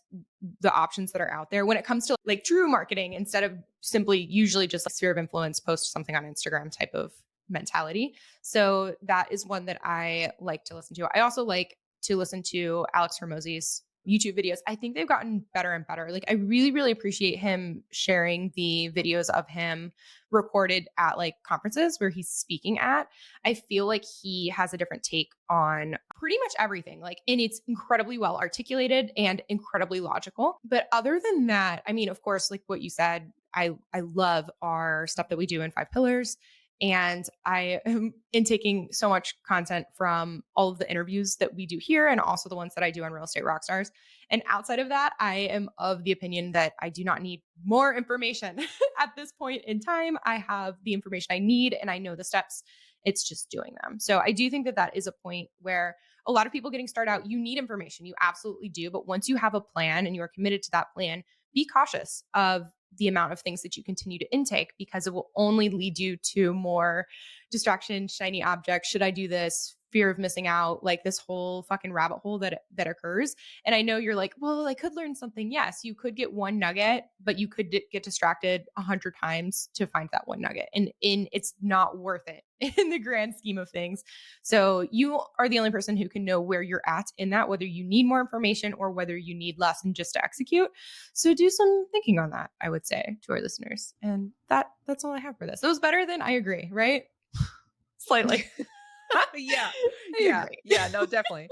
the options that are out there when it comes to like true marketing, instead of simply usually just like sphere of influence, post something on Instagram type of mentality. So that is one that I like to listen to. I also like to listen to Alex Hormozy's YouTube videos. I think they've gotten better and better. Like I really appreciate him sharing the videos of him recorded at like conferences where he's speaking at. I feel like he has a different take on pretty much everything. Like, and it's incredibly well articulated and incredibly logical. But other than that, I mean, of course, like what you said, I love our stuff that we do in Five Pillars. And I am intaking so much content from all of the interviews that we do here and also the ones that I do on Real Estate Rockstars. And outside of that, I am of the opinion that I do not need more information at this point in time. I have the information I need and I know the steps. It's just doing them. So I do think that that is a point where a lot of people getting started out, you need information. You absolutely do. But once you have a plan and you are committed to that plan, be cautious of the amount of things that you continue to intake, because it will only lead you to more distraction, shiny objects. Should I do this? Fear of missing out, like this whole fucking rabbit hole that occurs. And I know you're like, well, I could learn something. Yes, you could get one nugget, but you could get distracted 100 times to find that one nugget. And it's not worth it in the grand scheme of things. So you are the only person who can know where you're at in that, whether you need more information or whether you need less and just to execute. So do some thinking on that, I would say, to our listeners. And that's all I have for this. It was better than I agree, right? Slightly. Yeah. I agree. Yeah. No, definitely.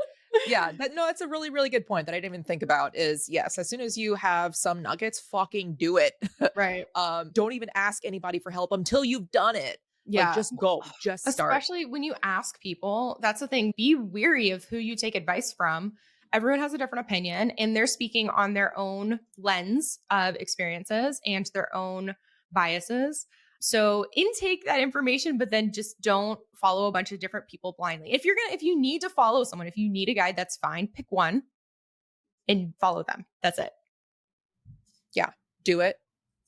Yeah. No, that's a really good point that I didn't even think about is yes, as soon as you have some nuggets, fucking do it. Right. Don't even ask anybody for help until you've done it. Like Yeah. just go, just start. Especially when you ask people, that's the thing. Be weary of who you take advice from. Everyone has a different opinion and they're speaking on their own lens of experiences and their own biases. So intake that information, but then just don't follow a bunch of different people blindly. If you need to follow someone, if you need a guide, that's fine. Pick one and follow them. That's it. Yeah. Do it.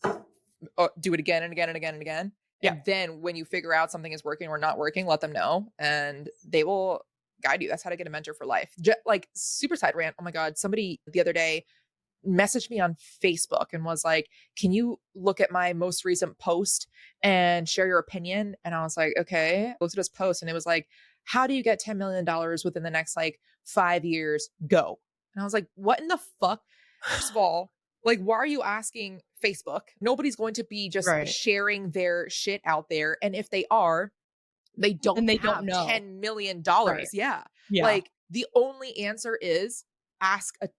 Do it again and again and again and again. Yeah. And then when you figure out something is working or not working, let them know and they will guide you. That's how to get a mentor for life. Like super side rant. Oh my God. Somebody the other day messaged me on Facebook and was like, can you look at my most recent post and share your opinion? And I was like, okay. I looked at his post and it was like, how do you get $10 million within the next like 5 years? Go. And I was like, what in the fuck? First of all, like, why are you asking Facebook? Nobody's going to be just Right. sharing their shit out there. And if they are, they don't And they don't have know. $10 million. Right. Yeah. Yeah. Like the only answer is ask a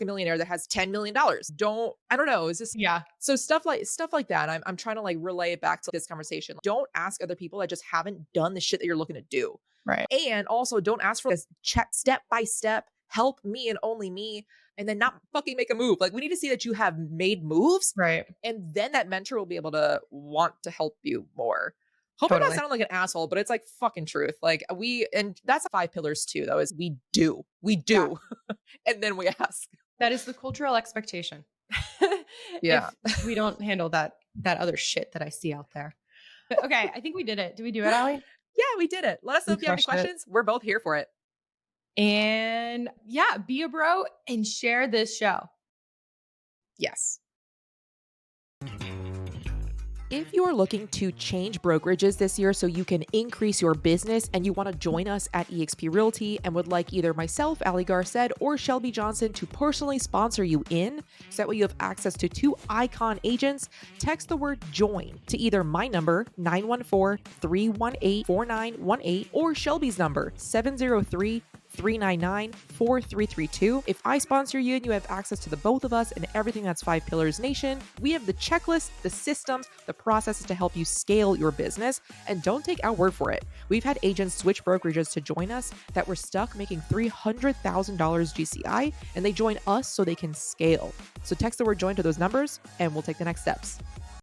millionaire that has $10 million. I don't know. Is this Yeah. so stuff like that? I'm trying to like relay it back to this conversation. Don't ask other people that just haven't done the shit that you're looking to do. Right. And also don't ask for this step by step, help me and only me, and then not fucking make a move. Like we need to see that you have made moves Right. and then that mentor will be able to want to help you more. Hope I'm not Totally. sounding like an asshole, but it's like fucking truth. Like and that's 5 pillars too, though, is we Yeah. do, and then we ask. That is the cultural expectation. Yeah. If we don't handle that other shit that I see out there. But okay, I think we did it. Did we do it, Allie? Yeah, we did it. Let us know We if you have any crushed it. questions. We're both here for it. And yeah, be a bro and share this show. Yes. If you're looking to change brokerages this year so you can increase your business and you want to join us at eXp Realty and would like either myself, Ali Garced, or Shelby Johnson to personally sponsor you in, so that way you have access to 2 icon agents, text the word join to either my number, 914-318-4918, or Shelby's number, 703-399-4332. If I sponsor you and you have access to the both of us and everything that's 5 Pillars Nation, we have the checklist, the systems, the processes to help you scale your business. And don't take our word for it. We've had agents switch brokerages to join us that were stuck making $300,000 GCI, and they join us so they can scale. So text the word join to those numbers and we'll take the next steps.